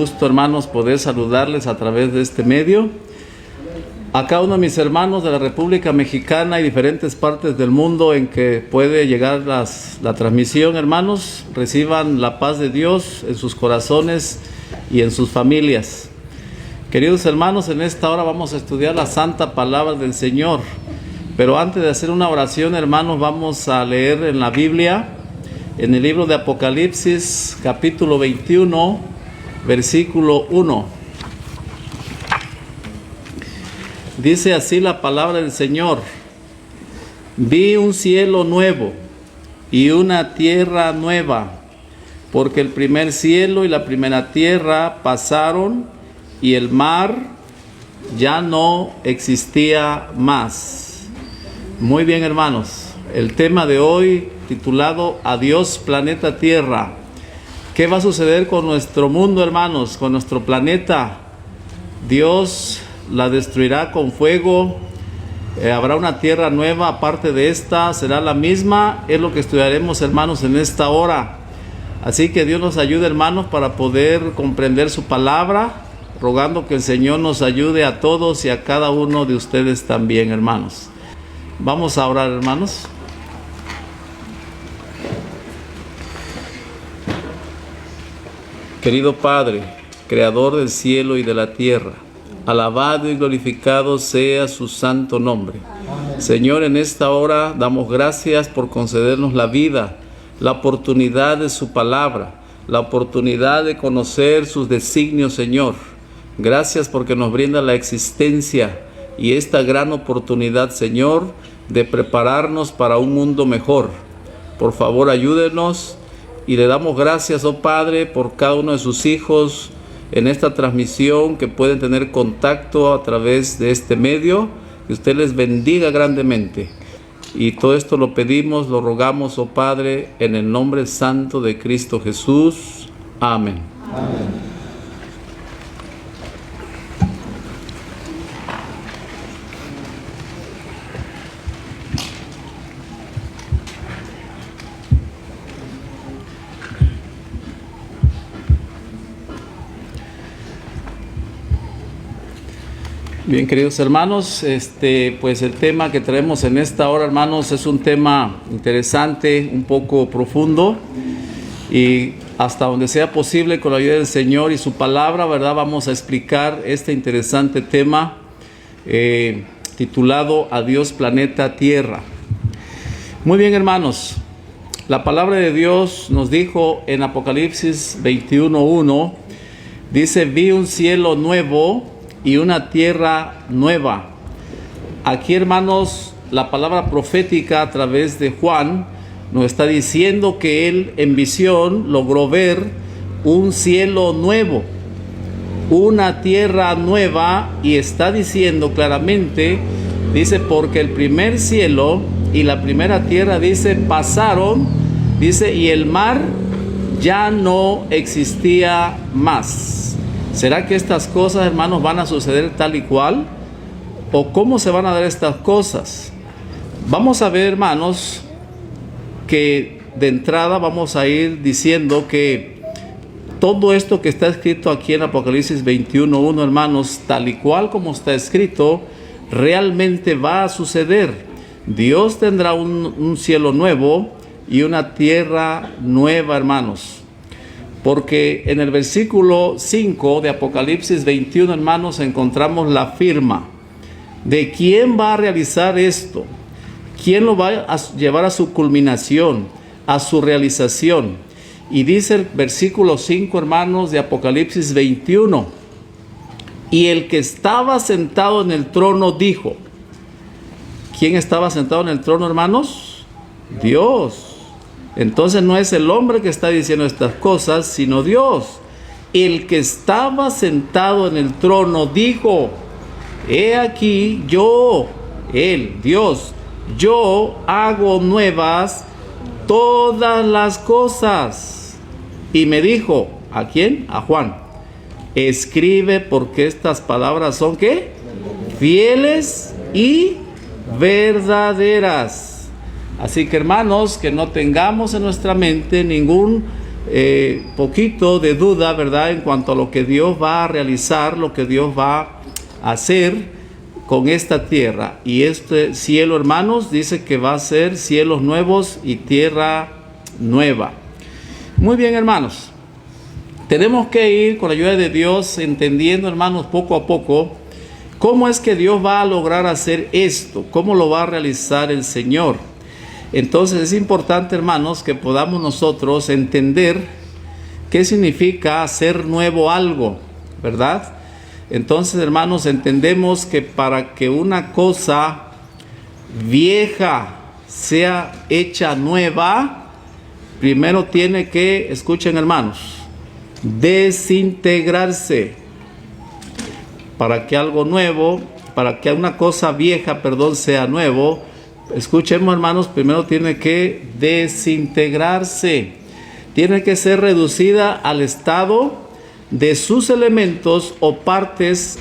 gusto, hermanos, poder saludarles a través de este medio. A cada uno de mis hermanos de la República Mexicana y diferentes partes del mundo en que puede llegar la transmisión, hermanos, reciban la paz de Dios en sus corazones y en sus familias. Queridos hermanos, en esta hora vamos a estudiar la santa palabra del Señor. Pero antes de hacer una oración, hermanos, vamos a leer en la Biblia, en el libro de Apocalipsis, capítulo 21, versículo 1. Dice así la palabra del Señor: vi un cielo nuevo y una tierra nueva, porque el primer cielo y la primera tierra pasaron y el mar ya no existía más. Muy bien, hermanos, el tema de hoy titulado Adiós planeta Tierra. ¿Qué va a suceder con nuestro mundo, hermanos, con nuestro planeta? Dios la destruirá con fuego. Habrá una tierra nueva aparte de esta, será la misma. Es lo que estudiaremos, hermanos, en esta hora. Así que Dios nos ayude, hermanos, para poder comprender su palabra, rogando que el Señor nos ayude a todos y a cada uno de ustedes también, hermanos. Vamos a orar, hermanos. Querido Padre, Creador del cielo y de la tierra, alabado y glorificado sea su santo nombre. Señor, en esta hora damos gracias por concedernos la vida, la oportunidad de su palabra, la oportunidad de conocer sus designios, Señor. Gracias porque nos brinda la existencia y esta gran oportunidad, Señor, de prepararnos para un mundo mejor. Por favor, ayúdenos y le damos gracias, oh Padre, por cada uno de sus hijos en esta transmisión que pueden tener contacto a través de este medio. Que usted les bendiga grandemente. Y todo esto lo pedimos, lo rogamos, oh Padre, en el nombre santo de Cristo Jesús. Amén. Amén. Bien, queridos hermanos, pues el tema que traemos en esta hora, hermanos, es un tema interesante, un poco profundo, y hasta donde sea posible, con la ayuda del Señor y su palabra, ¿verdad?, vamos a explicar este interesante tema titulado Adiós planeta Tierra. Muy bien, hermanos, la palabra de Dios nos dijo en Apocalipsis 21:1, dice: vi un cielo nuevo y una tierra nueva. Aquí, hermanos, la palabra profética a través de Juan nos está diciendo que él en visión logró ver un cielo nuevo, una tierra nueva, y está diciendo claramente, dice, porque el primer cielo y la primera tierra, dice, pasaron, dice, y el mar ya no existía más. ¿Será que estas cosas, hermanos, van a suceder tal y cual? ¿O cómo se van a dar estas cosas? Vamos a ver, hermanos, que de entrada vamos a ir diciendo que todo esto que está escrito aquí en Apocalipsis 21:1, hermanos, tal y cual como está escrito, realmente va a suceder. Dios tendrá un cielo nuevo y una tierra nueva, hermanos. Porque en el versículo 5 de Apocalipsis 21, hermanos, encontramos la firma de quién va a realizar esto, quién lo va a llevar a su culminación, a su realización. Y dice el versículo 5, hermanos, de Apocalipsis 21, y el que estaba sentado en el trono dijo. ¿Quién estaba sentado en el trono, hermanos? Dios. Entonces no es el hombre que está diciendo estas cosas, sino Dios. El que estaba sentado en el trono dijo: he aquí yo, él, Dios, yo hago nuevas todas las cosas. Y me dijo, ¿a quién? A Juan: escribe, porque estas palabras son, ¿qué? Fieles y verdaderas. Así que, hermanos, que no tengamos en nuestra mente ningún poquito de duda, ¿verdad?, en cuanto a lo que Dios va a realizar, lo que Dios va a hacer con esta tierra. Y este cielo, hermanos, dice que va a ser cielos nuevos y tierra nueva. Muy bien, hermanos. Tenemos que ir con la ayuda de Dios entendiendo, hermanos, poco a poco, cómo es que Dios va a lograr hacer esto, cómo lo va a realizar el Señor. Entonces es importante, hermanos, que podamos nosotros entender qué significa hacer nuevo algo, ¿verdad? Entonces, hermanos, entendemos que para que una cosa vieja sea hecha nueva, primero tiene que, escuchen, hermanos, desintegrarse. Para que algo nuevo, para que una cosa vieja, sea nuevo, escuchemos, hermanos, primero tiene que desintegrarse. Tiene que ser reducida al estado de sus elementos o partes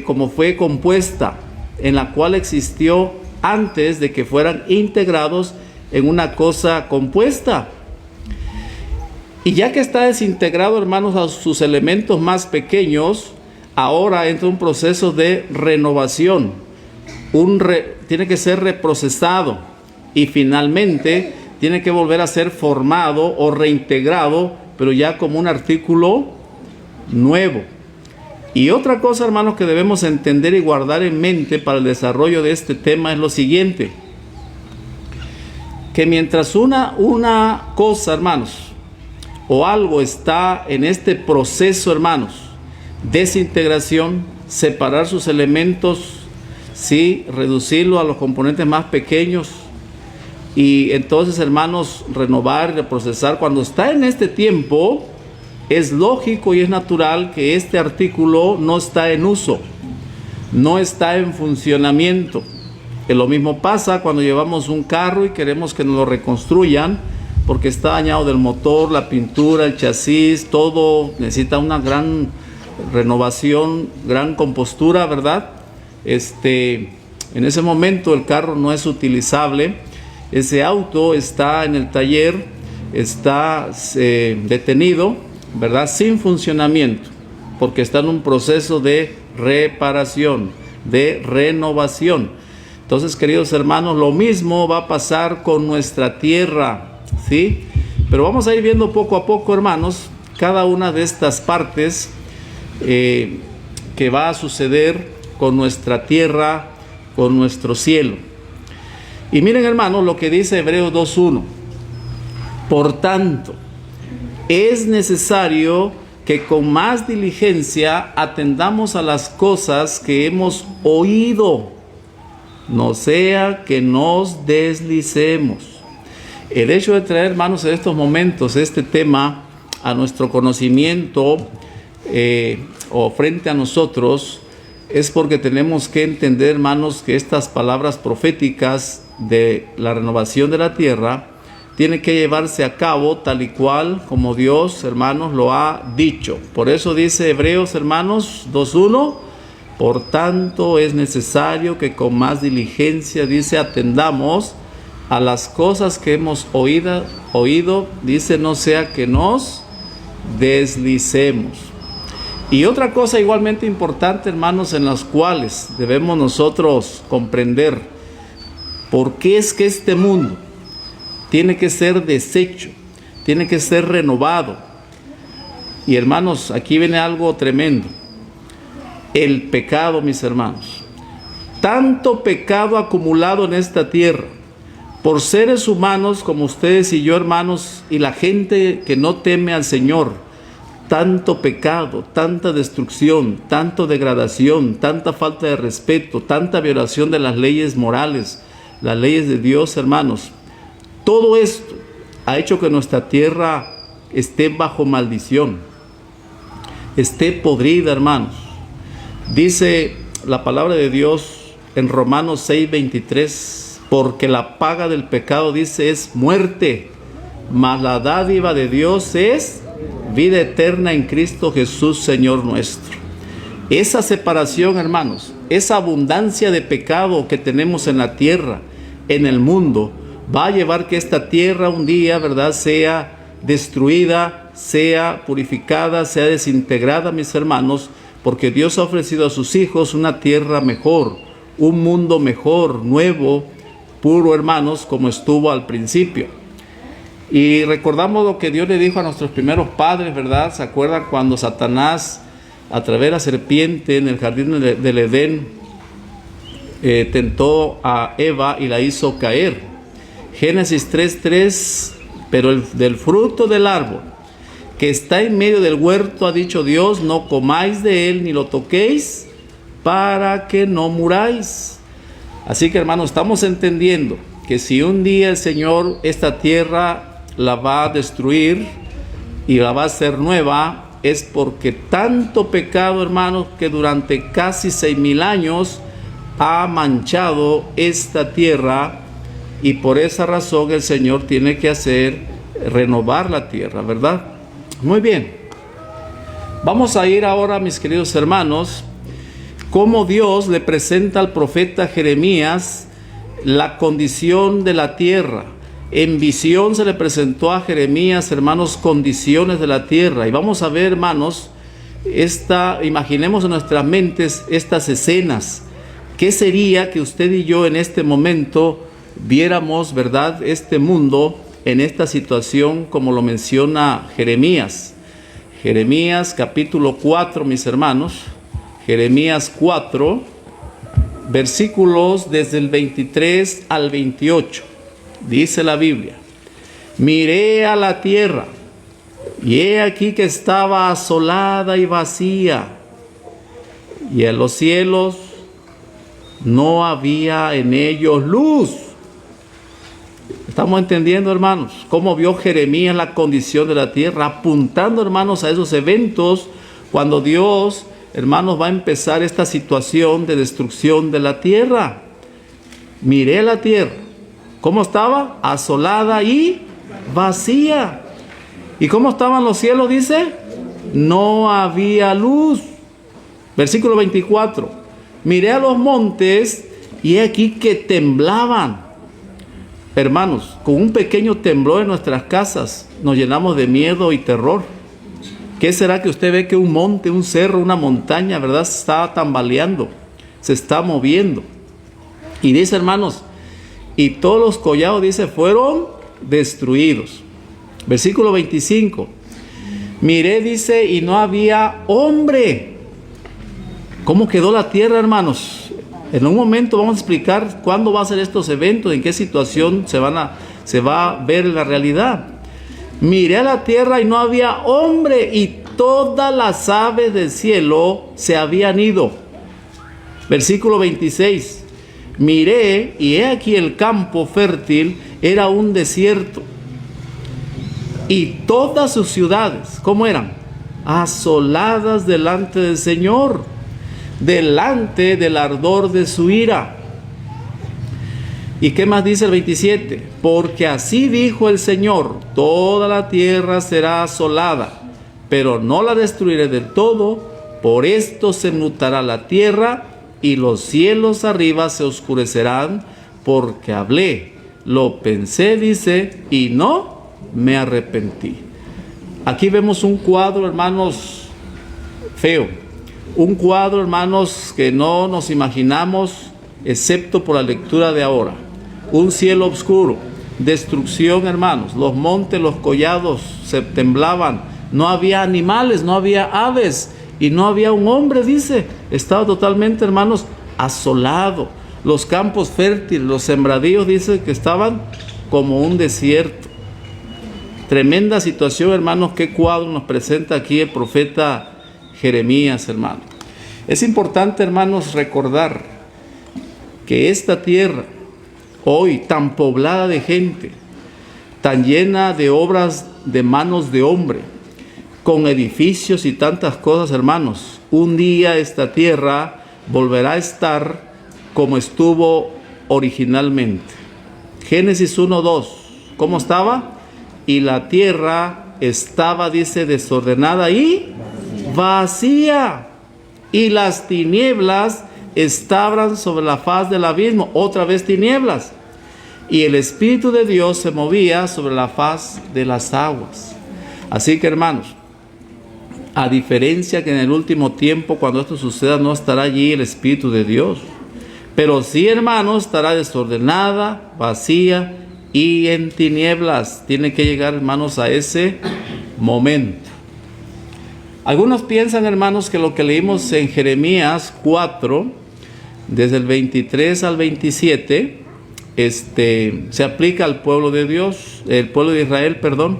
como fue compuesta, en la cual existió antes de que fueran integrados en una cosa compuesta. Y ya que está desintegrado, hermanos, a sus elementos más pequeños, ahora entra un proceso de renovación. Tiene que ser reprocesado y finalmente tiene que volver a ser formado o reintegrado, pero ya como un artículo nuevo. Y otra cosa, hermanos, que debemos entender y guardar en mente para el desarrollo de este tema es lo siguiente: que mientras una cosa, hermanos, o algo está en este proceso, hermanos, desintegración, separar sus elementos, sí, reducirlo a los componentes más pequeños, y entonces, hermanos, renovar y reprocesar. Cuando está en este tiempo, es lógico y es natural que este artículo no está en uso, no está en funcionamiento. Que lo mismo pasa cuando llevamos un carro y queremos que nos lo reconstruyan, porque está dañado del motor, la pintura, el chasis, todo necesita una gran renovación, gran compostura, ¿verdad? En ese momento el carro no es utilizable, ese auto está en el taller, está detenido, ¿verdad?, sin funcionamiento, porque está en un proceso de reparación, de renovación. Entonces, queridos hermanos, lo mismo va a pasar con nuestra tierra, ¿sí? Pero vamos a ir viendo poco a poco, hermanos, cada una de estas partes que va a suceder con nuestra tierra, con nuestro cielo. Y miren, hermanos, lo que dice Hebreos 2:1. Por tanto, es necesario que con más diligencia atendamos a las cosas que hemos oído, no sea que nos deslicemos. El hecho de traer, hermanos, en estos momentos este tema a nuestro conocimiento o frente a nosotros, es porque tenemos que entender, hermanos, que estas palabras proféticas de la renovación de la tierra tienen que llevarse a cabo tal y cual como Dios, hermanos, lo ha dicho. Por eso dice Hebreos, hermanos, 2:1, por tanto es necesario que con más diligencia, dice, atendamos a las cosas que hemos oído, dice, no sea que nos deslicemos. Y otra cosa igualmente importante, hermanos, en las cuales debemos nosotros comprender por qué es que este mundo tiene que ser deshecho, tiene que ser renovado. Y hermanos, aquí viene algo tremendo: el pecado, mis hermanos. Tanto pecado acumulado en esta tierra por seres humanos como ustedes y yo, hermanos, y la gente que no teme al Señor. Tanto pecado, tanta destrucción, tanta degradación, tanta falta de respeto, tanta violación de las leyes morales, las leyes de Dios, hermanos. Todo esto ha hecho que nuestra tierra esté bajo maldición, esté podrida, hermanos. Dice la palabra de Dios en Romanos 6:23, porque la paga del pecado, dice, es muerte, mas la dádiva de Dios es vida eterna en Cristo Jesús, Señor nuestro. Esa separación, hermanos, esa abundancia de pecado que tenemos en la tierra, en el mundo, va a llevar que esta tierra un día, ¿verdad?, sea destruida, sea purificada, sea desintegrada, mis hermanos, porque Dios ha ofrecido a sus hijos una tierra mejor, un mundo mejor, nuevo, puro, hermanos, como estuvo al principio. Y recordamos lo que Dios le dijo a nuestros primeros padres, ¿verdad? ¿Se acuerdan cuando Satanás, a través de la serpiente en el jardín del Edén, tentó a Eva y la hizo caer? Génesis 3:3, pero del fruto del árbol que está en medio del huerto, ha dicho Dios, no comáis de él ni lo toquéis, para que no muráis. Así que, hermanos, estamos entendiendo que si un día el Señor esta tierra la va a destruir y la va a hacer nueva, es porque tanto pecado, hermanos, que durante casi 6,000 años ha manchado esta tierra, y por esa razón el Señor tiene que renovar la tierra, ¿verdad? Muy bien, vamos a ir ahora, mis queridos hermanos, cómo Dios le presenta al profeta Jeremías la condición de la tierra. En visión se le presentó a Jeremías, hermanos, condiciones de la tierra. Y vamos a ver, hermanos, imaginemos en nuestras mentes estas escenas. ¿Qué sería que usted y yo en este momento viéramos, verdad, este mundo en esta situación como lo menciona Jeremías? Jeremías capítulo 4, mis hermanos. Jeremías 4, versículos desde el 23 al 28. Dice la Biblia: miré a la tierra, y he aquí que estaba asolada y vacía, y en los cielos no había en ellos luz. Estamos entendiendo, hermanos, cómo vio Jeremías la condición de la tierra, apuntando, hermanos, a esos eventos cuando Dios, hermanos, va a empezar esta situación de destrucción de la tierra. Miré la tierra, ¿cómo estaba? Asolada y vacía. ¿Y cómo estaban los cielos? Dice, no había luz. Versículo 24. Miré a los montes y he aquí que temblaban. Hermanos, con un pequeño temblor en nuestras casas nos llenamos de miedo y terror. ¿Qué será que usted ve que un monte, un cerro, una montaña, verdad, se está tambaleando, se está moviendo? Y dice, hermanos, y todos los collados, dice, fueron destruidos. Versículo 25. Miré, dice, y no había hombre. ¿Cómo quedó la tierra, hermanos? En un momento vamos a explicar cuándo va a ser estos eventos, en qué situación se va a ver la realidad. Miré a la tierra y no había hombre, y todas las aves del cielo se habían ido. Versículo 26. Miré, y he aquí el campo fértil era un desierto, y todas sus ciudades, ¿cómo eran? Asoladas delante del Señor, delante del ardor de su ira. ¿Y qué más dice el 27? Porque así dijo el Señor, toda la tierra será asolada, pero no la destruiré del todo. Por esto se mutará la tierra, y los cielos arriba se oscurecerán, porque hablé, lo pensé, dice, y no me arrepentí. Aquí vemos un cuadro, hermanos, feo. Un cuadro, hermanos, que no nos imaginamos, excepto por la lectura de ahora. Un cielo oscuro, destrucción, hermanos. Los montes, los collados se temblaban. No había animales, no había aves, y no había un hombre, dice. Estaba totalmente, hermanos, asolado. Los campos fértiles, los sembradíos, dice que estaban como un desierto. Tremenda situación, hermanos. Qué cuadro nos presenta aquí el profeta Jeremías, hermano. Es importante, hermanos, recordar que esta tierra, hoy tan poblada de gente, tan llena de obras de manos de hombre, con edificios y tantas cosas, hermanos, un día esta tierra volverá a estar como estuvo originalmente. Génesis 1:2, ¿cómo estaba? Y la tierra estaba, dice, desordenada y vacía, y las tinieblas estaban sobre la faz del abismo. Otra vez tinieblas, y el Espíritu de Dios se movía sobre la faz de las aguas. Así que, hermanos, a diferencia que en el último tiempo, cuando esto suceda, no estará allí el Espíritu de Dios. Pero sí, hermanos, estará desordenada, vacía y en tinieblas. Tiene que llegar, hermanos, a ese momento. Algunos piensan, hermanos, que lo que leímos en Jeremías 4, desde el 23 al 27, se aplica al pueblo de Dios, el pueblo de Israel, perdón.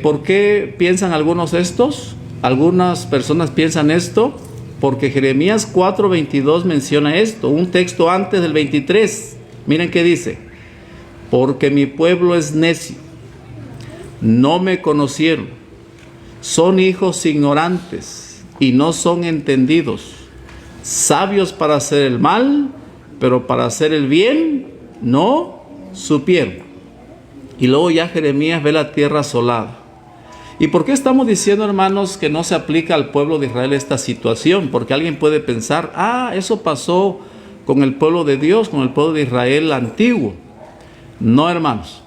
¿Por qué piensan algunos estos? Algunas personas piensan esto porque Jeremías 4:22 menciona esto, un texto antes del 23. Miren qué dice: porque mi pueblo es necio, no me conocieron, son hijos ignorantes y no son entendidos, sabios para hacer el mal, pero para hacer el bien no supieron. Y luego ya Jeremías ve la tierra asolada. ¿Y por qué estamos diciendo, hermanos, que no se aplica al pueblo de Israel esta situación? Porque alguien puede pensar, eso pasó con el pueblo de Dios, con el pueblo de Israel antiguo. No, hermanos.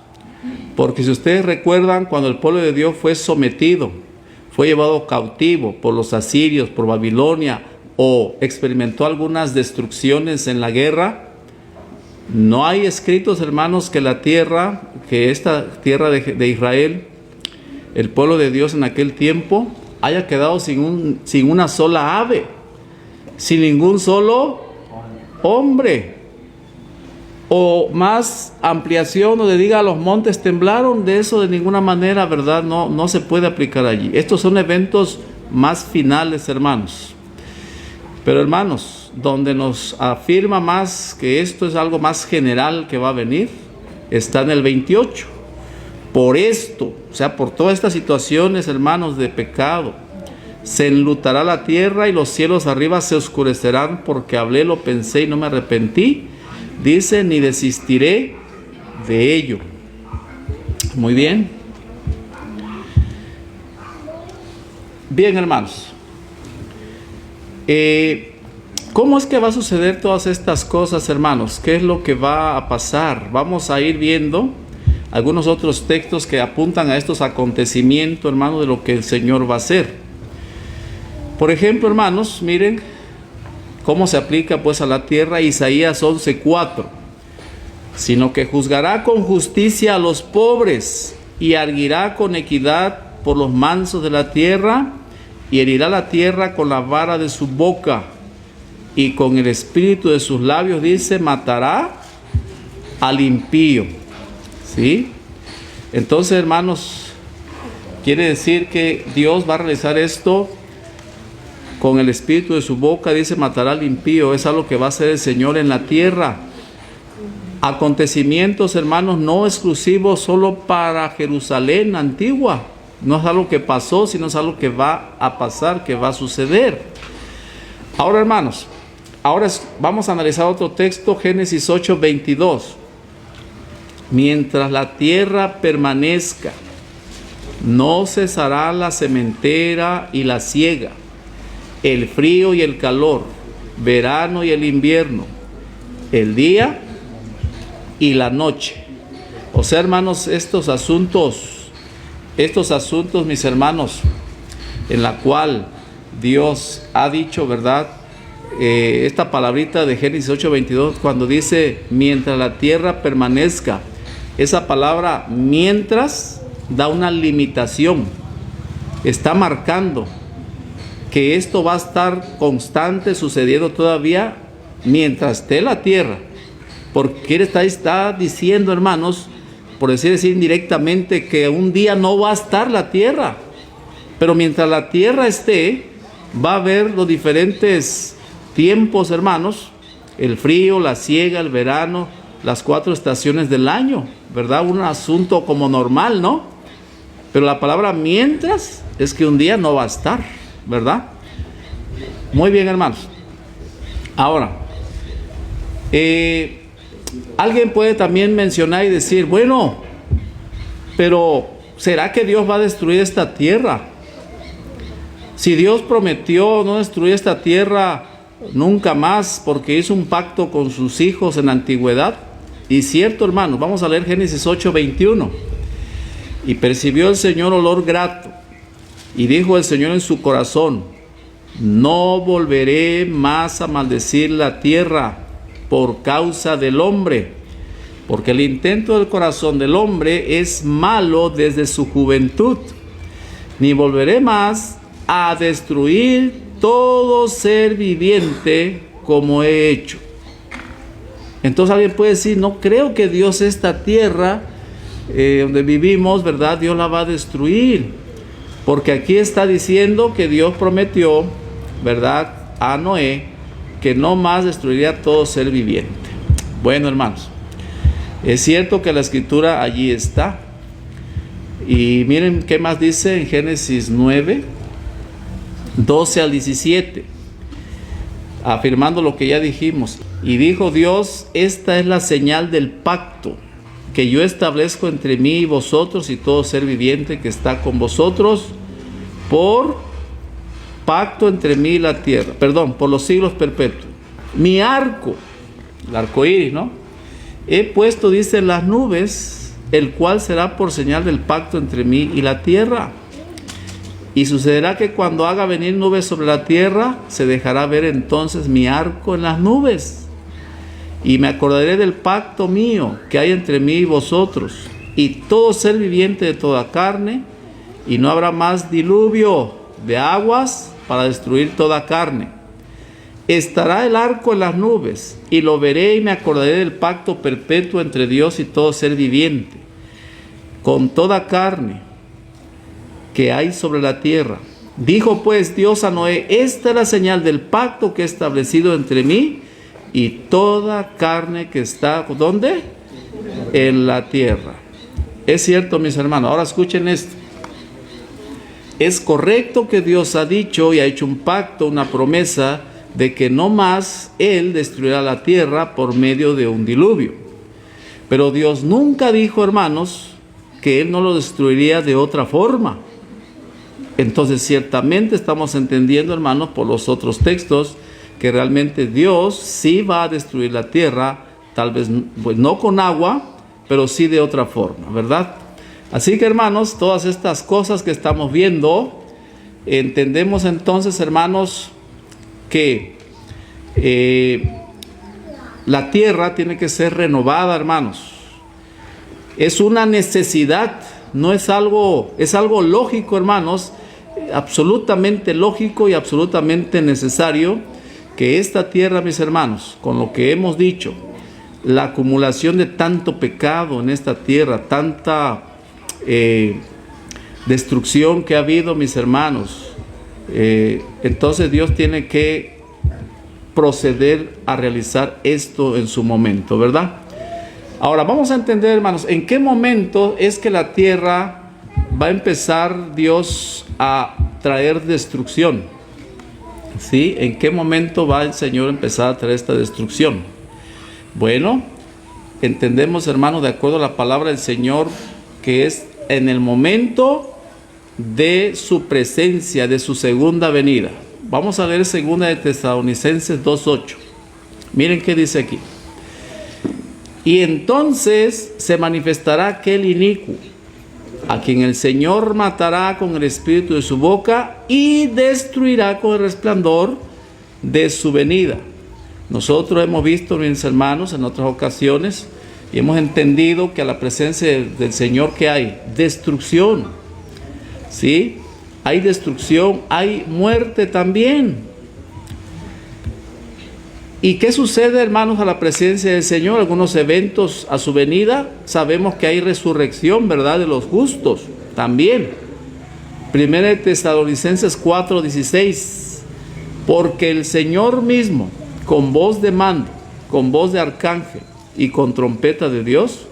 Porque si ustedes recuerdan, cuando el pueblo de Dios fue sometido, fue llevado cautivo por los asirios, por Babilonia, o experimentó algunas destrucciones en la guerra, no hay escritos, hermanos, que esta tierra de Israel, el pueblo de Dios en aquel tiempo, haya quedado sin una sola ave, sin ningún solo hombre. O más ampliación, donde diga los montes temblaron, de eso de ninguna manera, ¿verdad? No se puede aplicar allí. Estos son eventos más finales, hermanos. Pero, hermanos, donde nos afirma más que esto es algo más general que va a venir, está en el 28. Por esto, o sea, por todas estas situaciones, hermanos, de pecado, se enlutará la tierra y los cielos arriba se oscurecerán, porque hablé, lo pensé y no me arrepentí. Dice, ni desistiré de ello. Muy bien. Bien, hermanos. ¿Cómo es que va a suceder todas estas cosas, hermanos? ¿Qué es lo que va a pasar? Vamos a ir viendo algunos otros textos que apuntan a estos acontecimientos, hermanos, de lo que el Señor va a hacer. Por ejemplo, hermanos, miren cómo se aplica pues a la tierra Isaías 11:4. Sino que juzgará con justicia a los pobres y arguirá con equidad por los mansos de la tierra, y herirá la tierra con la vara de su boca, y con el espíritu de sus labios, dice, matará al impío. ¿Sí? Entonces, hermanos, quiere decir que Dios va a realizar esto con el espíritu de su boca, dice, matará al impío. Es algo que va a hacer el Señor en la tierra. Acontecimientos, hermanos, no exclusivos solo para Jerusalén antigua. No es algo que pasó, sino es algo que va a pasar, que va a suceder. Ahora, hermanos, vamos a analizar otro texto, Génesis 8:22. Mientras la tierra permanezca, no cesará la sementera y la siega, el frío y el calor, verano y el invierno, el día y la noche. O sea, hermanos, estos asuntos, mis hermanos, en la cual Dios ha dicho, ¿verdad? Esta palabrita de Génesis 8:22, cuando dice, mientras la tierra permanezca, esa palabra mientras da una limitación, está marcando que esto va a estar constante, sucediendo todavía mientras esté la tierra. Porque está diciendo, hermanos, por decir indirectamente, que un día no va a estar la tierra, pero mientras la tierra esté, va a haber los diferentes tiempos, hermanos, el frío, la siega, el verano, las 4 estaciones del año, ¿verdad? Un asunto como normal, ¿no? Pero la palabra mientras es que un día no va a estar, ¿verdad? Muy bien, hermanos. Ahora, alguien puede también mencionar y decir, bueno, pero ¿será que Dios va a destruir esta tierra? Si Dios prometió no destruir esta tierra nunca más porque hizo un pacto con sus hijos en la antigüedad, Y cierto, hermanos, vamos a leer Génesis 8:21. Y percibió el Señor olor grato, y dijo el Señor en su corazón: no volveré más a maldecir la tierra por causa del hombre, porque el intento del corazón del hombre es malo desde su juventud, ni volveré más a destruir todo ser viviente como he hecho. Entonces alguien puede decir: no creo que Dios esta tierra donde vivimos, ¿verdad?, Dios la va a destruir, porque aquí está diciendo que Dios prometió, ¿verdad?, a Noé que no más destruiría todo ser viviente. Bueno, hermanos, es cierto que la escritura allí está. Y miren qué más dice en Génesis 9, 12 al 17, afirmando lo que ya dijimos. Y dijo Dios: esta es la señal del pacto que yo establezco entre mí y vosotros y todo ser viviente que está con vosotros, por pacto entre mí y la tierra, por los siglos perpetuos. Mi arco, el arco iris, ¿no?, he puesto, dice, en las nubes, el cual será por señal del pacto entre mí y la tierra. Y sucederá que cuando haga venir nubes sobre la tierra, se dejará ver entonces mi arco en las nubes. Y me acordaré del pacto mío que hay entre mí y vosotros, y todo ser viviente de toda carne, y no habrá más diluvio de aguas para destruir toda carne. Estará el arco en las nubes, y lo veré y me acordaré del pacto perpetuo entre Dios y todo ser viviente, con toda carne que hay sobre la tierra. Dijo pues Dios a Noé: esta es la señal del pacto que he establecido entre mí y toda carne que está, ¿dónde?, en la tierra. Es cierto, mis hermanos. Ahora escuchen esto. Es correcto que Dios ha dicho y ha hecho un pacto, una promesa, de que no más Él destruirá la tierra por medio de un diluvio. Pero Dios nunca dijo, hermanos, que Él no lo destruiría de otra forma. Entonces, ciertamente estamos entendiendo, hermanos, por los otros textos, que realmente Dios sí va a destruir la tierra, tal vez pues no con agua, pero sí de otra forma, ¿verdad? Así que, hermanos, todas estas cosas que estamos viendo, entendemos entonces, hermanos, que la tierra tiene que ser renovada, hermanos. Es una necesidad, no es algo, es algo lógico, hermanos, absolutamente lógico y absolutamente necesario que esta tierra, mis hermanos, con lo que hemos dicho, la acumulación de tanto pecado en esta tierra, tanta destrucción que ha habido, mis hermanos, entonces Dios tiene que proceder a realizar esto en su momento, ¿verdad? Ahora vamos a entender, hermanos, en qué momento es que la tierra va a empezar Dios a traer destrucción. ¿Sí? ¿En qué momento va el Señor a empezar a traer esta destrucción? Bueno, entendemos, hermanos, de acuerdo a la palabra del Señor, que es en el momento de su presencia, de su segunda venida. Vamos a leer 2 de Tesalonicenses 2:8. Miren qué dice aquí. Y entonces se manifestará aquel inicuo, a quien el Señor matará con el espíritu de su boca y destruirá con el resplandor de su venida. Nosotros hemos visto, mis hermanos, en otras ocasiones, y hemos entendido que a la presencia del Señor, que hay destrucción, ¿sí? Hay destrucción, hay muerte también. ¿Y qué sucede, hermanos, a la presencia del Señor? Algunos eventos a su venida. Sabemos que hay resurrección, ¿verdad?, de los justos también. 1 de Tesalonicenses 4:16. Porque el Señor mismo, con voz de mando, con voz de arcángel y con trompeta de Dios,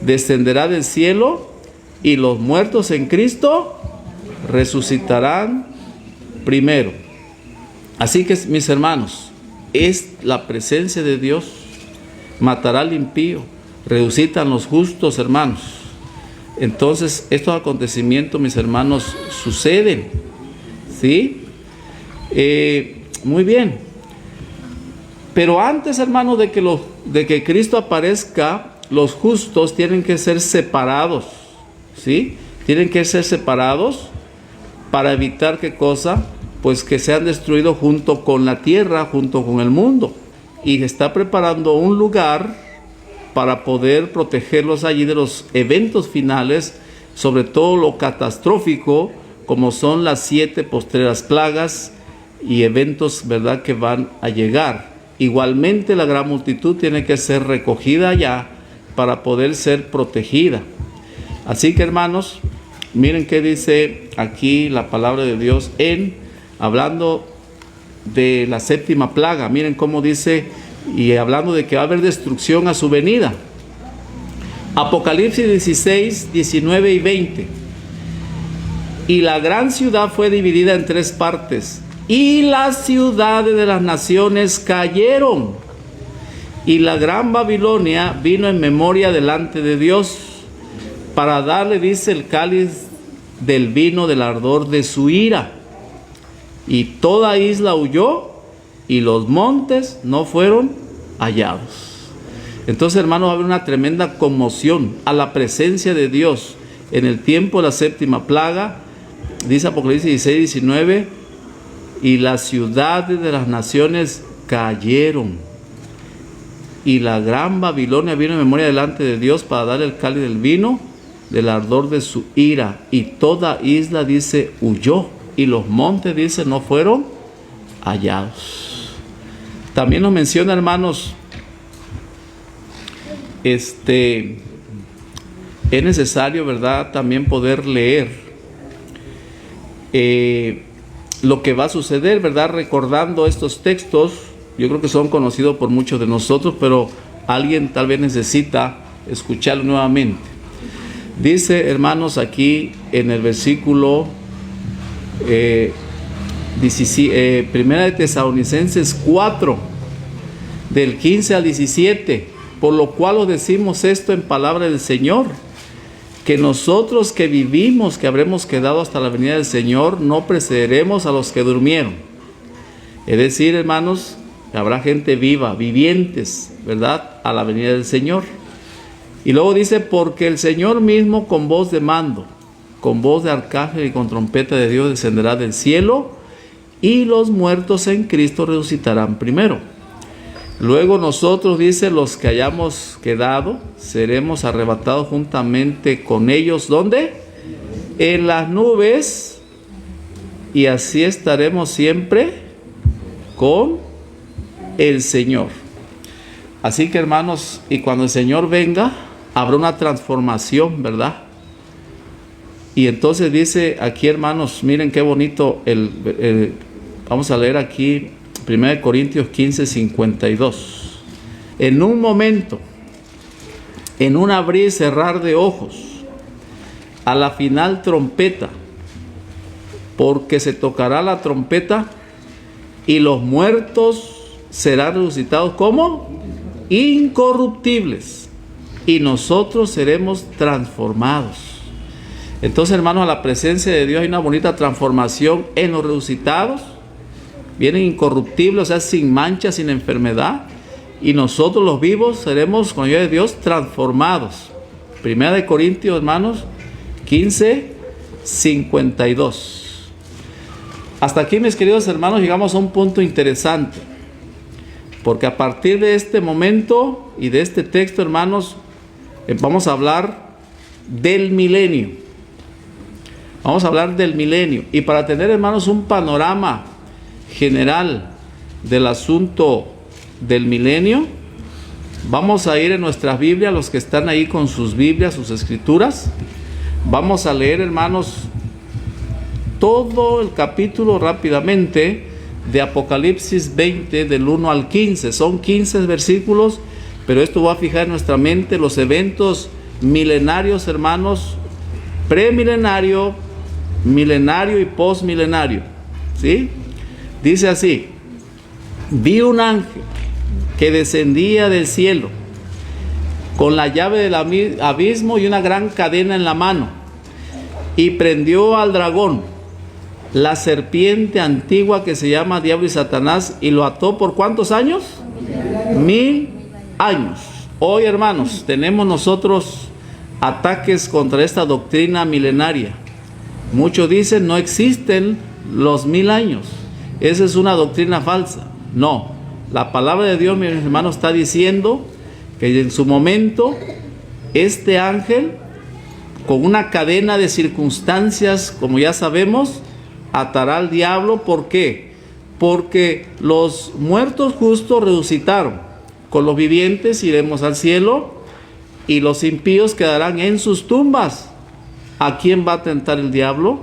descenderá del cielo, y los muertos en Cristo resucitarán primero. Así que, mis hermanos, es la presencia de Dios. Matará al impío, resucitan los justos, hermanos. Entonces, estos acontecimientos, mis hermanos, suceden, ¿sí? Muy bien. Pero antes, hermanos, de que Cristo aparezca, los justos tienen que ser separados, ¿sí? Tienen que ser separados para evitar ¿qué cosa? Pues que sean destruidos junto con la tierra, junto con el mundo. Y está preparando un lugar para poder protegerlos allí de los eventos finales, sobre todo lo catastrófico, como son las 7 postreras plagas y eventos, ¿verdad?, que van a llegar. Igualmente la gran multitud tiene que ser recogida allá para poder ser protegida. Así que, hermanos, miren qué dice aquí la palabra de Dios hablando de la 7ª plaga. Miren cómo dice, y hablando de que va a haber destrucción a su venida. Apocalipsis 16, 19 y 20. Y la gran ciudad fue dividida en 3 partes, y las ciudades de las naciones cayeron, y la gran Babilonia vino en memoria delante de Dios, para darle, dice, el cáliz del vino del ardor de su ira. Y toda isla huyó, y los montes no fueron hallados. Entonces, hermanos, va a haber una tremenda conmoción a la presencia de Dios en el tiempo de la 7ª plaga. Dice Apocalipsis 16, 19, y las ciudades de las naciones cayeron, y la gran Babilonia vino en memoria delante de Dios para darle el cáliz del vino del ardor de su ira. Y toda isla, dice, huyó, y los montes, dice, no fueron hallados. También nos menciona, hermanos, es necesario, ¿verdad?, también poder leer lo que va a suceder, ¿verdad?, recordando estos textos. Yo creo que son conocidos por muchos de nosotros, pero alguien tal vez necesita escucharlo nuevamente. Dice, hermanos, aquí en el versículo 17, Primera de Tesalonicenses 4, del 15 al 17, por lo cual os decimos esto en palabra del Señor, que nosotros que vivimos, que habremos quedado hasta la venida del Señor, no precederemos a los que durmieron. Es decir, hermanos, habrá gente viva, vivientes, ¿verdad?, a la venida del Señor. Y luego dice, porque el Señor mismo con voz de mando, con voz de arcángel y con trompeta de Dios descenderá del cielo, y los muertos en Cristo resucitarán primero. Luego nosotros, dice, los que hayamos quedado, seremos arrebatados juntamente con ellos, ¿dónde? En las nubes, y así estaremos siempre con el Señor. Así que, hermanos, y cuando el Señor venga, habrá una transformación, ¿verdad? Y entonces dice aquí, hermanos, miren qué bonito, vamos a leer aquí 1 Corintios 15, 52. En un momento, en un abrir y cerrar de ojos, a la final trompeta, porque se tocará la trompeta y los muertos serán resucitados como incorruptibles, y nosotros seremos transformados. Entonces, hermanos, a la presencia de Dios hay una bonita transformación en los resucitados. Vienen incorruptibles, o sea, sin mancha, sin enfermedad. Y nosotros los vivos seremos, con ayuda de Dios, transformados. Primera de Corintios, hermanos, 15, 52. Hasta aquí, mis queridos hermanos, llegamos a un punto interesante. Porque a partir de este momento y de este texto, hermanos, vamos a hablar del milenio. Vamos a hablar del milenio. Y para tener, hermanos, un panorama general del asunto del milenio, vamos a ir en nuestras Biblias, los que están ahí con sus Biblias, sus escrituras. Vamos a leer, hermanos, todo el capítulo rápidamente de Apocalipsis 20, del 1 al 15. Son 15 versículos, pero esto va a fijar en nuestra mente los eventos milenarios, hermanos, premilenario, milenario y postmilenario, ¿sí? Dice así: vi un ángel que descendía del cielo con la llave del abismo y una gran cadena en la mano, y prendió al dragón, la serpiente antigua que se llama Diablo y Satanás, y lo ató ¿por cuántos años? 1000 años. Hoy, hermanos, tenemos nosotros ataques contra esta doctrina milenaria. Muchos dicen no existen los 1000 años. Esa es una doctrina falsa. No, la palabra de Dios, mis hermanos, está diciendo que en su momento este ángel, con una cadena de circunstancias, como ya sabemos, atará al diablo. ¿Por qué? Porque los muertos justos resucitaron. Con los vivientes iremos al cielo y los impíos quedarán en sus tumbas. ¿A quién va a tentar el diablo?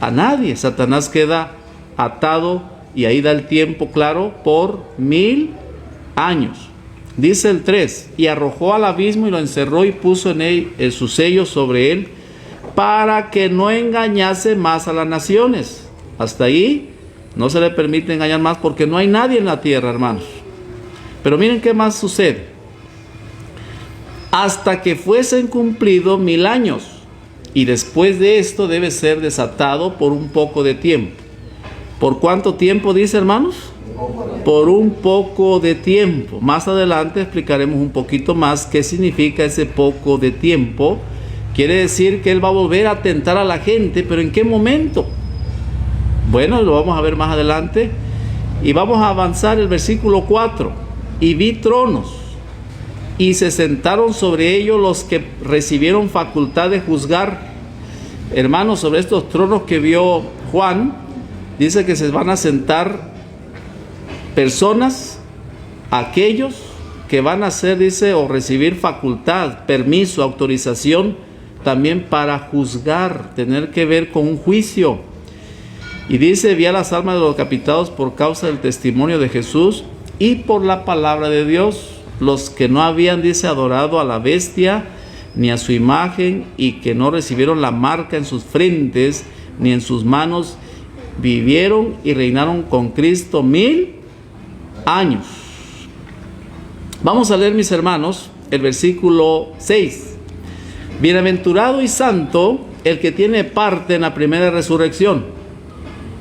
A nadie. Satanás queda atado y ahí da el tiempo claro por 1000 años. Dice el 3, y arrojó al abismo y lo encerró y puso en él su sello sobre él para que no engañase más a las naciones. Hasta ahí no se le permite engañar más porque no hay nadie en la tierra, hermanos. Pero miren qué más sucede. Hasta que fuesen cumplidos 1000 años. Y después de esto debe ser desatado por un poco de tiempo. ¿Por cuánto tiempo dice, hermanos? Por un poco de tiempo. Más adelante explicaremos un poquito más qué significa ese poco de tiempo. Quiere decir que él va a volver a tentar a la gente, pero ¿en qué momento? Bueno, lo vamos a ver más adelante. Y vamos a avanzar el versículo 4. Y vi tronos, y se sentaron sobre ellos los que recibieron facultad de juzgar. Hermanos, sobre estos tronos que vio Juan, dice que se van a sentar personas, aquellos que van a hacer, dice, o recibir facultad, permiso, autorización, también para juzgar, tener que ver con un juicio. Y dice, vi a las almas de los decapitados por causa del testimonio de Jesús y por la palabra de Dios, los que no habían, dice, adorado a la bestia, ni a su imagen, y que no recibieron la marca en sus frentes, ni en sus manos, vivieron y reinaron con Cristo 1000 años. Vamos a leer, mis hermanos, el versículo 6. Bienaventurado y santo el que tiene parte en la primera resurrección.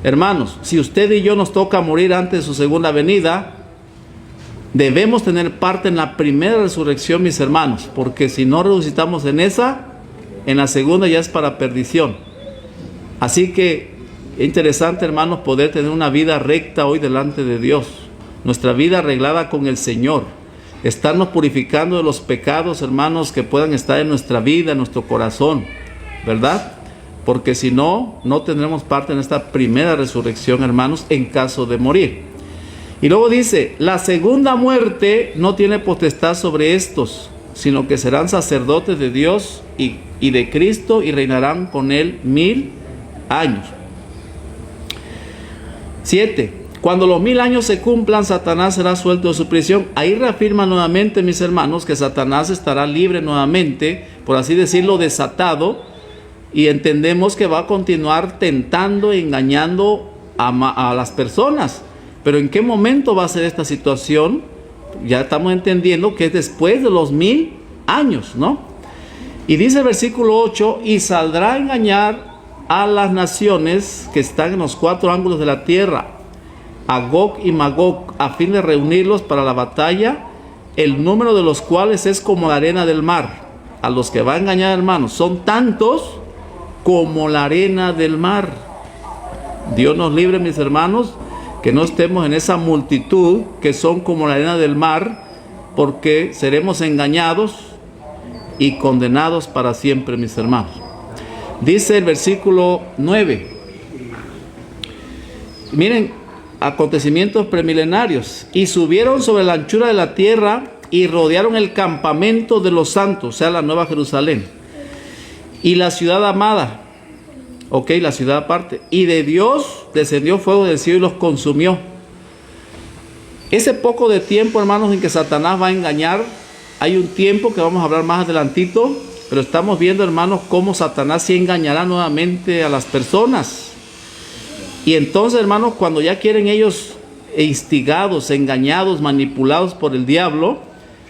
Hermanos, si usted y yo nos toca morir antes de su segunda venida, debemos tener parte en la primera resurrección, mis hermanos, porque si no resucitamos en esa, en la segunda ya es para perdición. Así que es interesante, hermanos, poder tener una vida recta hoy delante de Dios. Nuestra vida arreglada con el Señor. Estarnos purificando de los pecados, hermanos, que puedan estar en nuestra vida, en nuestro corazón, ¿verdad? Porque si no, no tendremos parte en esta primera resurrección, hermanos, en caso de morir. Y luego dice, la segunda muerte no tiene potestad sobre estos, sino que serán sacerdotes de Dios y de Cristo y reinarán con él 1000 años. 7. Cuando los 1000 años se cumplan, Satanás será suelto de su prisión. Ahí reafirma nuevamente, mis hermanos, que Satanás estará libre nuevamente, por así decirlo, desatado, y entendemos que va a continuar tentando y engañando a las personas. Pero ¿en qué momento va a ser esta situación? Ya estamos entendiendo que es después de los 1000 años, ¿no? Y dice el versículo 8, y saldrá a engañar a las naciones que están en los 4 ángulos de la tierra, a Gog y Magog, a fin de reunirlos para la batalla, el número de los cuales es como la arena del mar. A los que va a engañar, hermanos, son tantos como la arena del mar. Dios nos libre, mis hermanos, que no estemos en esa multitud que son como la arena del mar, porque seremos engañados y condenados para siempre, mis hermanos. Dice el versículo 9. Miren, acontecimientos premilenarios. Y subieron sobre la anchura de la tierra y rodearon el campamento de los santos, o sea, la Nueva Jerusalén, y la ciudad amada. Ok, la ciudad aparte. Y de Dios descendió fuego del cielo y los consumió. Ese poco de tiempo, hermanos, en que Satanás va a engañar, hay un tiempo que vamos a hablar más adelantito, pero estamos viendo, hermanos, cómo Satanás sí engañará nuevamente a las personas. Y entonces, hermanos, cuando ya quieren ellos instigados, engañados, manipulados por el diablo,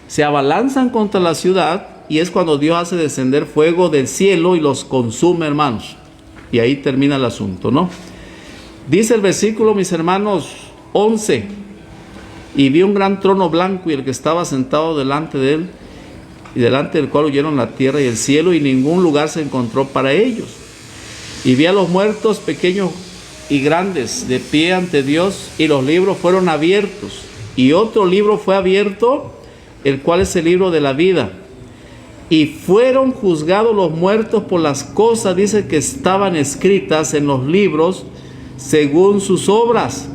se abalanzan contra la ciudad, y es cuando Dios hace descender fuego del cielo y los consume, hermanos. Y ahí termina el asunto, ¿no? Dice el versículo, mis hermanos, 11. Y vi un gran trono blanco y el que estaba sentado delante de él, y delante del cual huyeron la tierra y el cielo, y ningún lugar se encontró para ellos. Y vi a los muertos, pequeños y grandes, de pie ante Dios, y los libros fueron abiertos. Y otro libro fue abierto, el cual es el libro de la vida. Y fueron juzgados los muertos por las cosas, dice, que estaban escritas en los libros, según sus obras.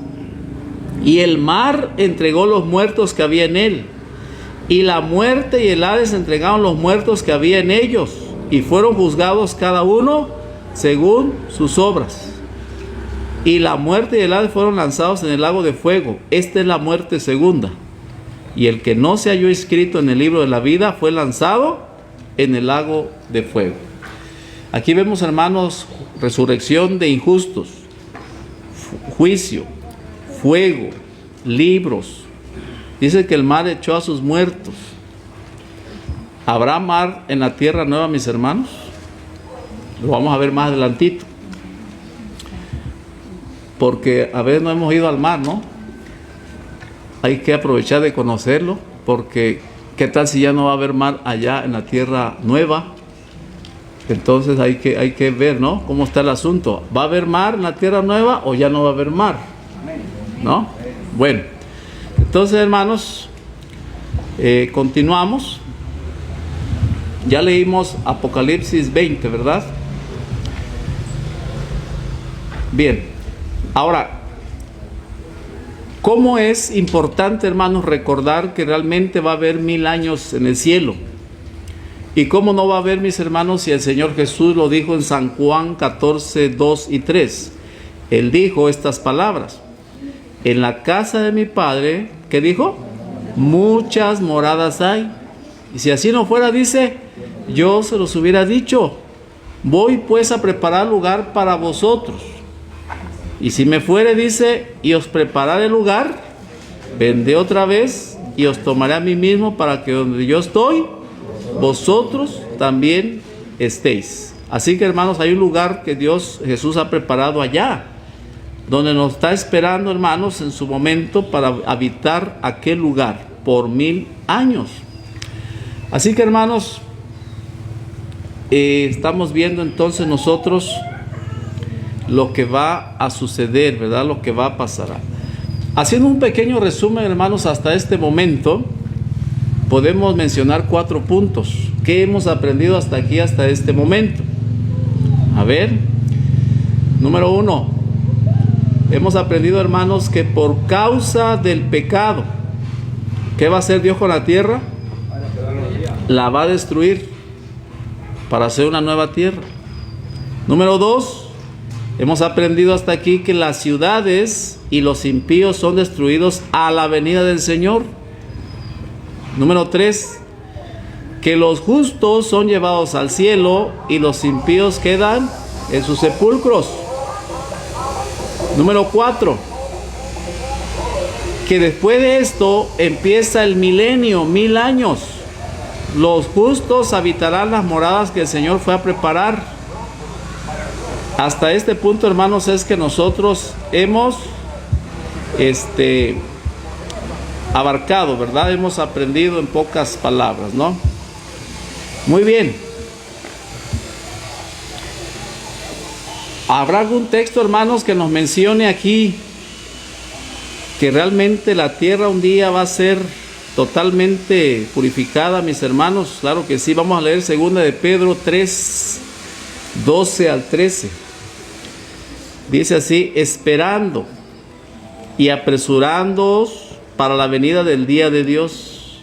Y el mar entregó los muertos que había en él. Y la muerte y el Hades entregaron los muertos que había en ellos. Y fueron juzgados cada uno según sus obras. Y la muerte y el Hades fueron lanzados en el lago de fuego. Esta es la muerte segunda. Y el que no se halló escrito en el libro de la vida fue lanzado en el lago de fuego. Aquí vemos, hermanos, resurrección de injustos, juicio, fuego, libros. Dice que el mar echó a sus muertos. ¿Habrá mar en la tierra nueva, mis hermanos? Lo vamos a ver más adelantito. Porque a veces no hemos ido al mar, ¿no? Hay que aprovechar de conocerlo, porque ¿qué tal si ya no va a haber mar allá en la tierra nueva? Entonces hay que ver, ¿no? ¿Cómo está el asunto? ¿Va a haber mar en la tierra nueva o ya no va a haber mar? ¿No? Bueno, entonces, hermanos, continuamos. Ya leímos Apocalipsis 20, ¿verdad? Bien, ahora, ¿cómo es importante, hermanos, recordar que realmente va a haber 1000 años en el cielo? ¿Y cómo no va a haber, mis hermanos, si el Señor Jesús lo dijo en San Juan 14, 2 y 3? Él dijo estas palabras: en la casa de mi Padre, ¿qué dijo? Muchas moradas hay. Y si así no fuera, dice, yo se los hubiera dicho. Voy pues a preparar lugar para vosotros. Y si me fuere, dice, y os prepararé lugar, vendré otra vez y os tomaré a mí mismo, para que donde yo estoy, vosotros también estéis. Así que, hermanos, hay un lugar que Jesús ha preparado allá, donde nos está esperando, hermanos, en su momento para habitar aquel lugar por 1000 años. Así que, hermanos, estamos viendo entonces nosotros lo que va a suceder, ¿verdad? Lo que va a pasar. Haciendo un pequeño resumen, hermanos, hasta este momento, podemos mencionar 4 puntos. ¿Qué hemos aprendido hasta aquí, hasta este momento? A ver, número 1. Hemos aprendido, hermanos, que por causa del pecado, ¿qué va a hacer Dios con la tierra? La va a destruir para hacer una nueva tierra. Número 2, hemos aprendido hasta aquí que las ciudades y los impíos son destruidos a la venida del Señor. Número 3, que los justos son llevados al cielo y los impíos quedan en sus sepulcros. Número 4, que después de esto empieza el milenio, 1000 años. Los justos habitarán las moradas que el Señor fue a preparar. Hasta este punto, hermanos, es que nosotros hemos abarcado, ¿verdad? Hemos aprendido en pocas palabras, ¿no? Muy bien. ¿Habrá algún texto, hermanos, que nos mencione aquí que realmente la tierra un día va a ser totalmente purificada, mis hermanos? Claro que sí. Vamos a leer 2 de Pedro 3, 12 al 13. Dice así: esperando y apresurándoos para la venida del día de Dios,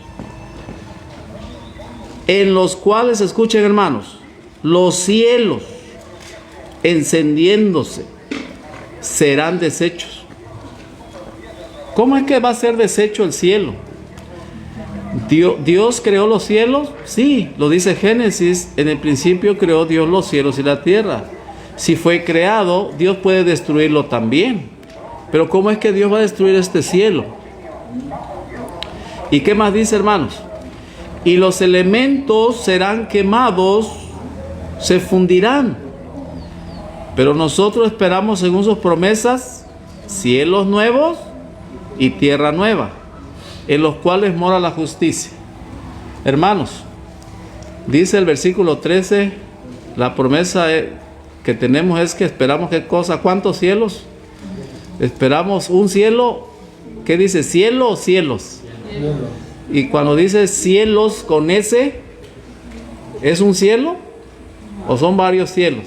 en los cuales, escuchen, hermanos, los cielos encendiéndose serán deshechos. ¿Cómo es que va a ser deshecho el cielo? ¿Dios creó los cielos? Sí, lo dice Génesis: en el principio creó Dios los cielos y la tierra. Si fue creado, Dios puede destruirlo también. Pero ¿cómo es que Dios va a destruir este cielo? ¿Y qué más dice, hermanos? Y los elementos serán quemados, se fundirán. Pero nosotros esperamos, según sus promesas, cielos nuevos y tierra nueva. en los cuales mora la justicia. Hermanos, dice el versículo 13, la promesa que tenemos es que esperamos ¿qué cosa? ¿Cuántos cielos? Esperamos un cielo. ¿Qué dice? ¿Cielo o cielos? Y cuando dice cielos con S, ¿es un cielo o son varios cielos?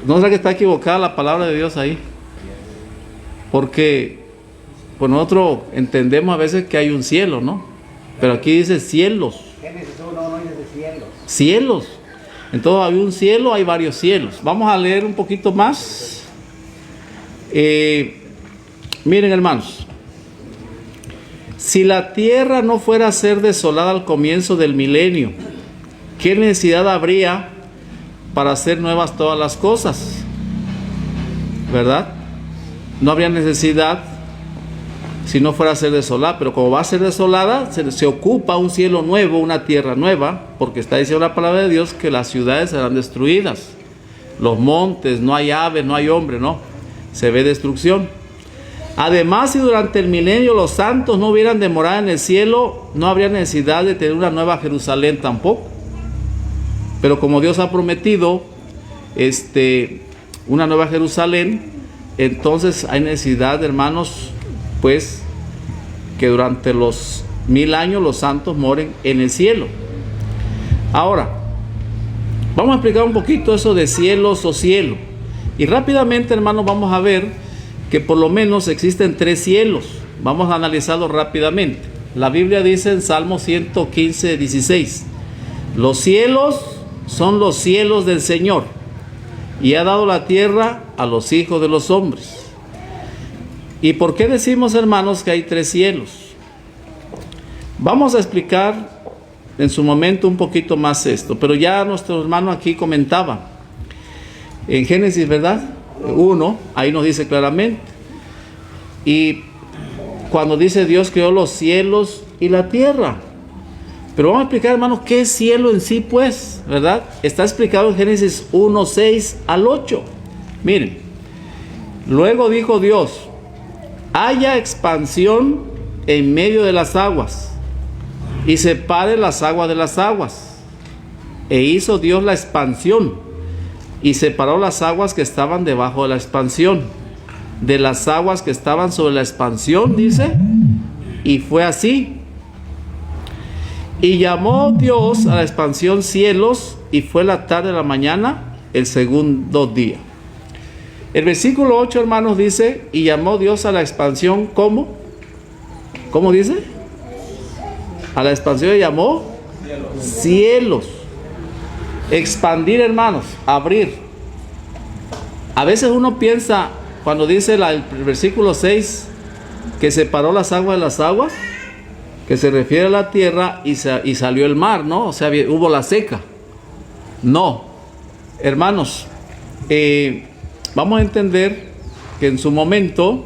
¿No será que está equivocada la palabra de Dios ahí? Porque pues nosotros entendemos a veces que hay un cielo, ¿no? Pero aquí dice cielos. Génesis 1 no dice cielos. Cielos. Entonces hay un cielo, hay varios cielos. Vamos a leer un poquito más. Miren, hermanos. Si la tierra no fuera a ser desolada al comienzo del milenio, ¿qué necesidad habría para hacer nuevas todas las cosas? ¿Verdad? No habría necesidad si no fuera a ser desolada, pero como va a ser desolada, se ocupa un cielo nuevo, una tierra nueva, porque está diciendo la palabra de Dios que las ciudades serán destruidas, los montes, no hay ave, no hay hombre, no, se ve destrucción. Además, si durante el milenio los santos no hubieran de morar en el cielo, no habría necesidad de tener una nueva Jerusalén tampoco. Pero como Dios ha prometido una nueva Jerusalén, entonces hay necesidad, hermanos, pues que durante los 1000 años los santos moren en el cielo. Ahora, vamos a explicar un poquito eso de cielos o cielo. Y rápidamente, hermanos, vamos a ver que por lo menos existen 3 cielos. Vamos a analizarlo rápidamente. La Biblia dice en Salmo 115, 16: los cielos son los cielos del Señor, y ha dado la tierra a los hijos de los hombres. ¿Y por qué decimos, hermanos, que hay 3 cielos? Vamos a explicar en su momento un poquito más esto, pero ya nuestro hermano aquí comentaba en Génesis, ¿verdad? 1, ahí nos dice claramente. Y cuando dice Dios creó los cielos y la tierra. Pero vamos a explicar, hermanos, qué es cielo en sí, pues, ¿verdad? Está explicado en Génesis 1, 6 al 8. Miren, luego dijo Dios: haya expansión en medio de las aguas, y separe las aguas de las aguas. E hizo Dios la expansión, y separó las aguas que estaban debajo de la expansión de las aguas que estaban sobre la expansión, dice, y fue así. Y llamó Dios a la expansión cielos, y fue la tarde de la mañana el segundo día. El versículo 8, hermanos, dice: y llamó Dios a la expansión, ¿cómo? ¿Cómo dice? A la expansión le llamó cielos. Expandir, hermanos, abrir. A veces uno piensa, cuando dice el versículo 6, que separó las aguas de las aguas, que se refiere a la tierra y salió el mar, ¿no? O sea, hubo la seca. No, hermanos, vamos a entender que en su momento,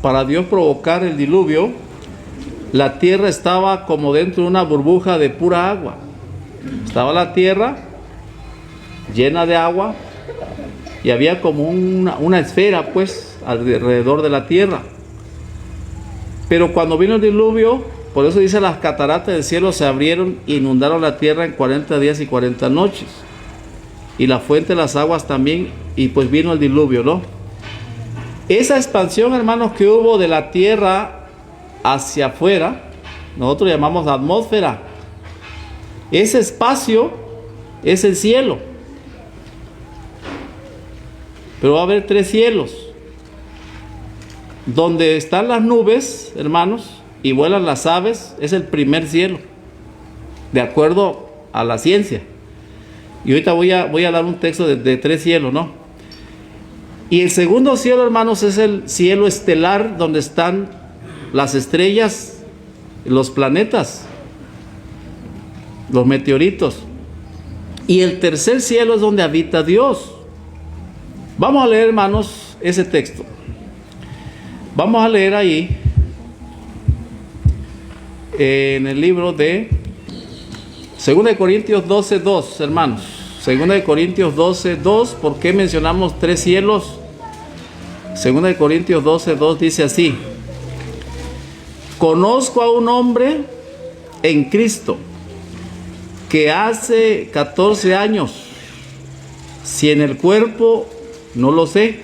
para Dios provocar el diluvio, la tierra estaba como dentro de una burbuja de pura agua. Estaba la tierra llena de agua y había como una esfera, pues, alrededor de la tierra. Pero cuando vino el diluvio, por eso dice, las cataratas del cielo se abrieron e inundaron la tierra en 40 días y 40 noches. Y la fuente de las aguas también, y pues vino el diluvio, ¿no? Esa expansión, hermanos, que hubo de la tierra hacia afuera, nosotros llamamos atmósfera. Ese espacio es el cielo. Pero va a haber 3 cielos. Donde están las nubes, hermanos, y vuelan las aves, es el primer cielo, de acuerdo a la ciencia. Y ahorita voy a dar un texto de 3 cielos, ¿no? Y el segundo cielo, hermanos, es el cielo estelar, donde están las estrellas, los planetas, los meteoritos. Y el tercer cielo es donde habita Dios. Vamos a leer, hermanos, ese texto. Vamos a leer ahí en el libro de 2 Corintios 12:2, hermanos. 2 Corintios 12:2. ¿Por qué mencionamos 3 cielos? 2 Corintios 12:2 dice así: conozco a un hombre en Cristo que hace 14 años, si en el cuerpo, no lo sé,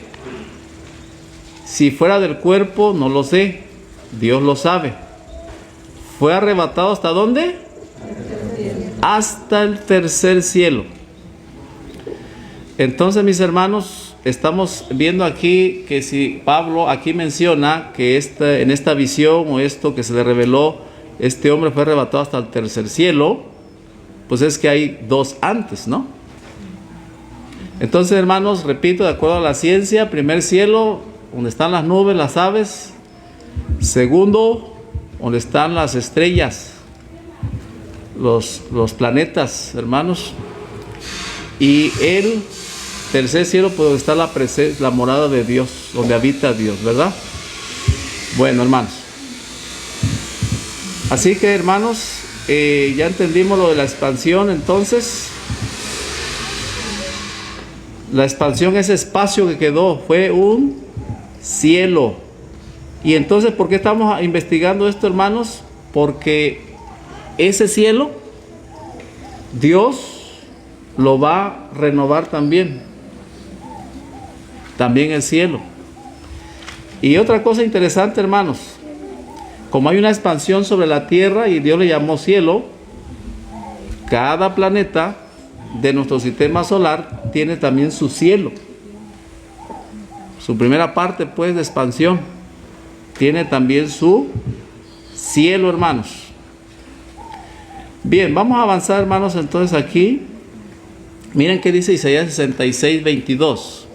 si fuera del cuerpo, no lo sé, Dios lo sabe, fue arrebatado ¿hasta dónde? Hasta el tercer cielo. Entonces, mis hermanos, estamos viendo aquí que si Pablo aquí menciona que en esta visión o esto que se le reveló, este hombre fue arrebatado hasta el tercer cielo, pues es que hay dos antes, ¿no? Entonces, hermanos, repito, de acuerdo a la ciencia, primer cielo, donde están las nubes, las aves. Segundo, donde están las estrellas, los planetas, hermanos. Y el tercer cielo, pues donde está la morada de Dios, donde habita Dios, ¿verdad? Bueno, hermanos. Así que, hermanos, ya entendimos lo de la expansión. Entonces, la expansión, ese espacio que quedó, fue un cielo. Y entonces, ¿por qué estamos investigando esto, hermanos? Porque ese cielo, Dios lo va a renovar también el cielo. Y otra cosa interesante, hermanos, como hay una expansión sobre la tierra y Dios le llamó cielo, cada planeta de nuestro sistema solar tiene también su cielo. Su primera parte, pues, de expansión tiene también su cielo, hermanos. Bien, vamos a avanzar, hermanos, entonces aquí. Miren qué dice Isaías 66, 22.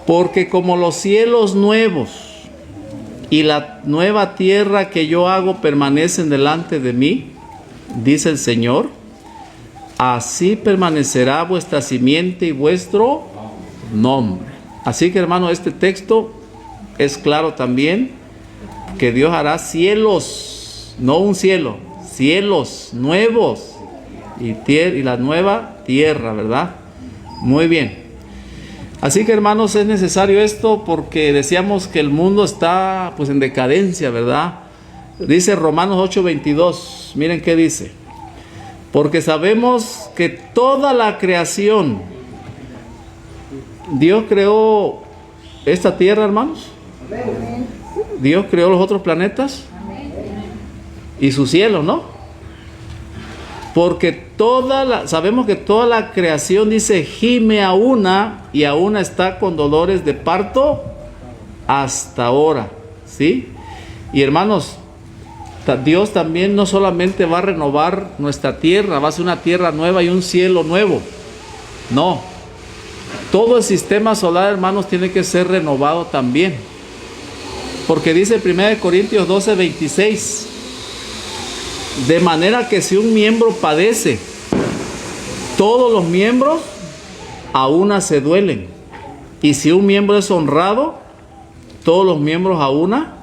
Porque como los cielos nuevos y la nueva tierra que yo hago permanecen delante de mí, dice el Señor, así permanecerá vuestra simiente y vuestro nombre. Así que, hermano, este texto es claro también que Dios hará cielos, no un cielo, cielos nuevos y la nueva tierra, ¿verdad? Muy bien. Así que, hermanos, es necesario esto porque decíamos que el mundo está pues en decadencia, ¿verdad? Dice Romanos 8:22, miren qué dice. Porque sabemos que toda la creación, Dios creó esta tierra, hermanos. Dios creó los otros planetas y su cielo, ¿no? Porque sabemos que toda la creación, dice, gime a una y a una está con dolores de parto hasta ahora, ¿sí? Y, hermanos, Dios también no solamente va a renovar nuestra tierra, va a ser una tierra nueva y un cielo nuevo. No. Todo el sistema solar, hermanos, tiene que ser renovado también. Porque dice 1 Corintios 12, 26. De manera que si un miembro padece, todos los miembros a una se duelen. Y si un miembro es honrado, todos los miembros a una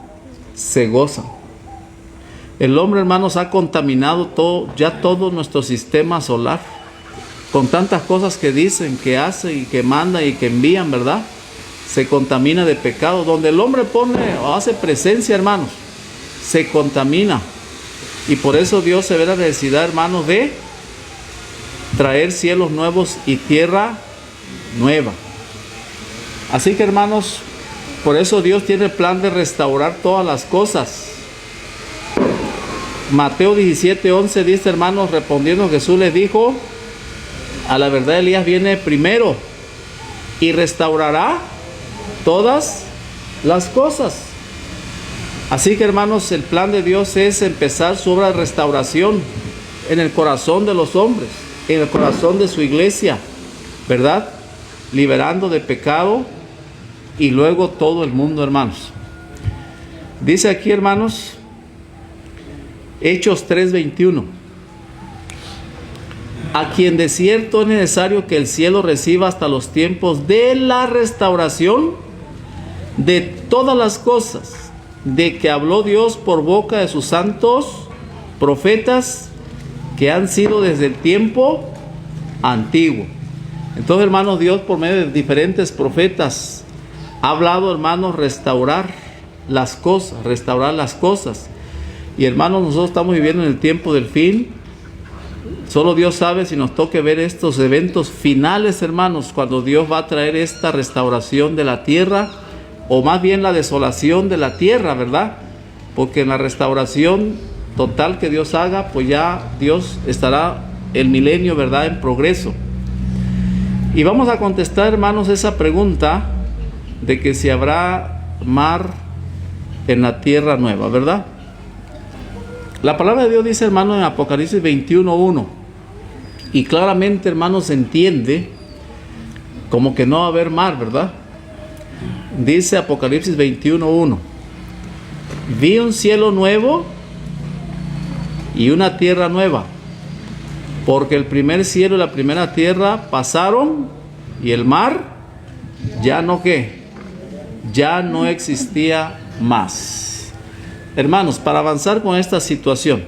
se gozan. El hombre, hermanos, ha contaminado todo nuestro sistema solar con tantas cosas que dicen, que hace y que manda y que envían, ¿verdad? Se contamina de pecado. Donde el hombre pone o hace presencia, hermanos, se contamina. Y por eso Dios se ve la necesidad, hermanos, de traer cielos nuevos y tierra nueva. Así que, hermanos, por eso Dios tiene el plan de restaurar todas las cosas. Mateo 17:11 dice, hermanos, respondiendo Jesús les dijo, a la verdad Elías viene primero y restaurará todas las cosas. Así que, hermanos, el plan de Dios es empezar su obra de restauración en el corazón de los hombres, en el corazón de su iglesia, ¿verdad? Liberando de pecado y luego todo el mundo, hermanos. Dice aquí, hermanos, Hechos 3:21. A quien de cierto es necesario que el cielo reciba hasta los tiempos de la restauración de todas las cosas, de que habló Dios por boca de sus santos profetas que han sido desde el tiempo antiguo. Entonces, hermanos, Dios por medio de diferentes profetas ha hablado, hermanos, restaurar las cosas, restaurar las cosas. Y hermanos, nosotros estamos viviendo en el tiempo del fin. Solo Dios sabe si nos toque ver estos eventos finales, hermanos, cuando Dios va a traer esta restauración de la tierra, o más bien la desolación de la tierra, ¿verdad? Porque en la restauración total que Dios haga, pues ya Dios estará el milenio, ¿verdad?, en progreso. Y vamos a contestar, hermanos, esa pregunta de que si habrá mar en la tierra nueva, ¿verdad? La palabra de Dios dice, hermanos, en Apocalipsis 21:1, y claramente, hermanos, se entiende como que no va a haber mar, ¿verdad? Dice Apocalipsis 21:1, vi un cielo nuevo y una tierra nueva, porque el primer cielo y la primera tierra pasaron y el mar ya no ya no existía más. Hermanos, para avanzar con esta situación,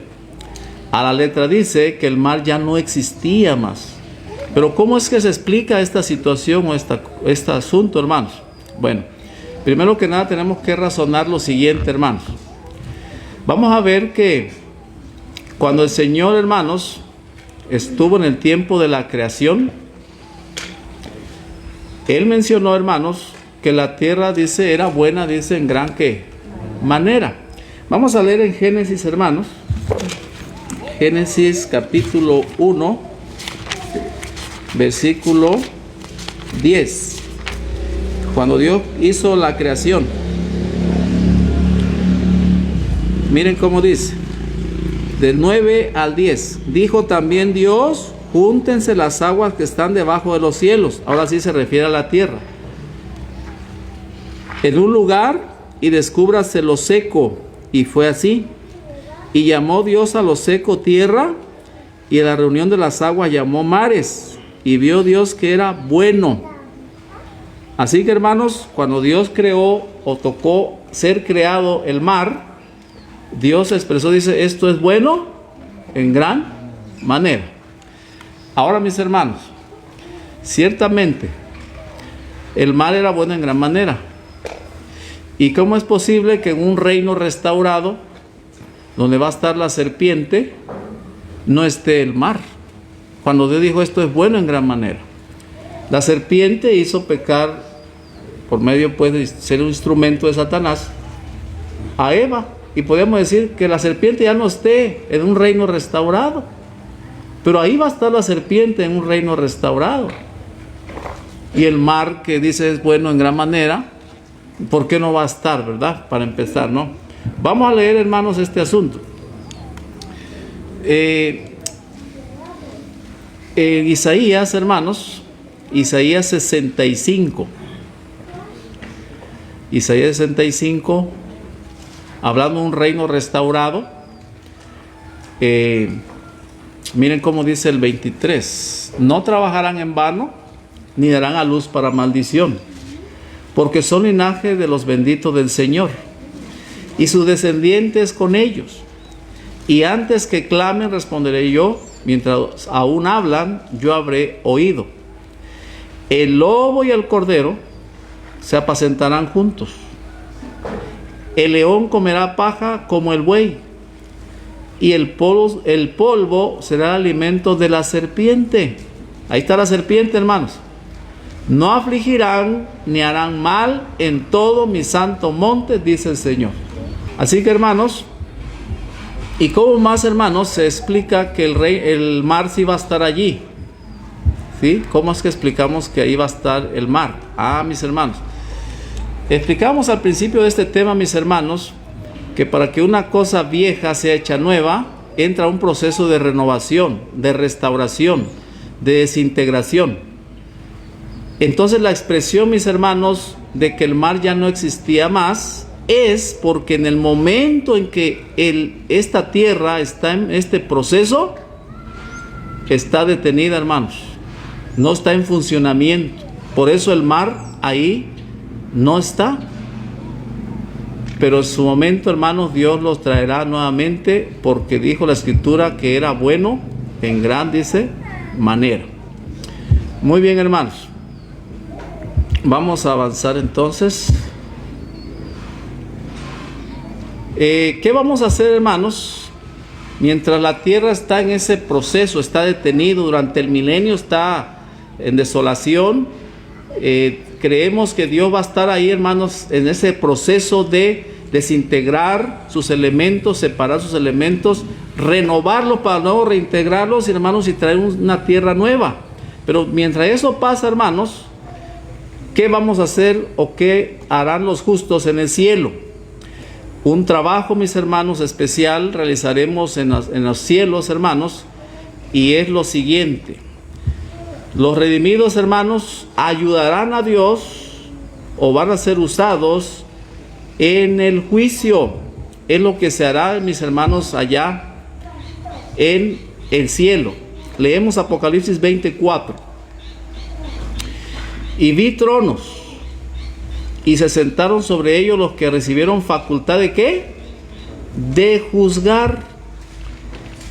a la letra dice que el mar ya no existía más. Pero ¿cómo es que se explica esta situación o este asunto, hermanos? Bueno, primero que nada tenemos que razonar lo siguiente, hermanos. Vamos a ver que cuando el Señor, hermanos, estuvo en el tiempo de la creación, Él mencionó, hermanos, que la tierra, dice, era buena, dice, en gran ¿qué? Manera. Vamos a leer en Génesis, hermanos. Génesis capítulo 1, versículo 10. Cuando Dios hizo la creación, miren cómo dice, del 9 al 10. Dijo también Dios, júntense las aguas que están debajo de los cielos. Ahora sí se refiere a la tierra. En un lugar y descúbrase lo seco. Y fue así. Y llamó Dios a lo seco tierra, y a la reunión de las aguas llamó mares. Y vio Dios que era bueno. Así que, hermanos, cuando Dios creó o tocó ser creado el mar, Dios expresó, dice, esto es bueno en gran manera. Ahora, mis hermanos, ciertamente el mar era bueno en gran manera. ¿Y cómo es posible que en un reino restaurado, donde va a estar la serpiente, no esté el mar? Cuando Dios dijo esto es bueno en gran manera. La serpiente hizo pecar, por medio pues de ser un instrumento de Satanás, a Eva. Y podemos decir que la serpiente ya no esté en un reino restaurado. Pero ahí va a estar la serpiente en un reino restaurado. Y el mar que dice es bueno en gran manera, ¿por qué no va a estar, verdad? Para empezar, ¿no? Vamos a leer, hermanos, este asunto. Isaías, hermanos, Isaías 65. Isaías 65, hablando de un reino restaurado. Miren cómo dice el 23. No trabajarán en vano, ni darán a luz para maldición, porque son linaje de los benditos del Señor, y sus descendientes con ellos. Y antes que clamen, responderé yo, mientras aún hablan, yo habré oído. El lobo y el cordero se apacentarán juntos. El león comerá paja como el buey, y el polvo será el alimento de la serpiente. Ahí está la serpiente, hermanos. No afligirán ni harán mal en todo mi santo monte, dice el Señor. Así que, hermanos, ¿y cómo más, hermanos, se explica que el mar sí va a estar allí? ¿Sí? ¿Cómo es que explicamos que ahí va a estar el mar? Mis hermanos, explicamos al principio de este tema, mis hermanos, que para que una cosa vieja sea hecha nueva, entra un proceso de renovación, de restauración, de desintegración. Entonces la expresión, mis hermanos, de que el mar ya no existía más, es porque en el momento en que esta tierra está en este proceso, está detenida, hermanos. No está en funcionamiento. Por eso el mar ahí no está. Pero en su momento, hermanos, Dios los traerá nuevamente, porque dijo la Escritura que era bueno en gran, dice, manera. Muy bien, hermanos. Vamos a avanzar entonces. ¿Qué vamos a hacer, hermanos? Mientras la tierra está en ese proceso, está detenido durante el milenio, está en desolación, creemos que Dios va a estar ahí, hermanos, en ese proceso de desintegrar sus elementos, separar sus elementos, renovarlos para luego reintegrarlos, hermanos, y traer una tierra nueva. Pero mientras eso pasa, hermanos, ¿qué vamos a hacer o qué harán los justos en el cielo? Un trabajo, mis hermanos, especial realizaremos en los cielos, hermanos, y es lo siguiente. Los redimidos, hermanos, ayudarán a Dios o van a ser usados en el juicio. Es lo que se hará, mis hermanos, allá en el cielo. Leemos Apocalipsis 24. Y vi tronos, y se sentaron sobre ellos los que recibieron facultad de ¿qué? De juzgar.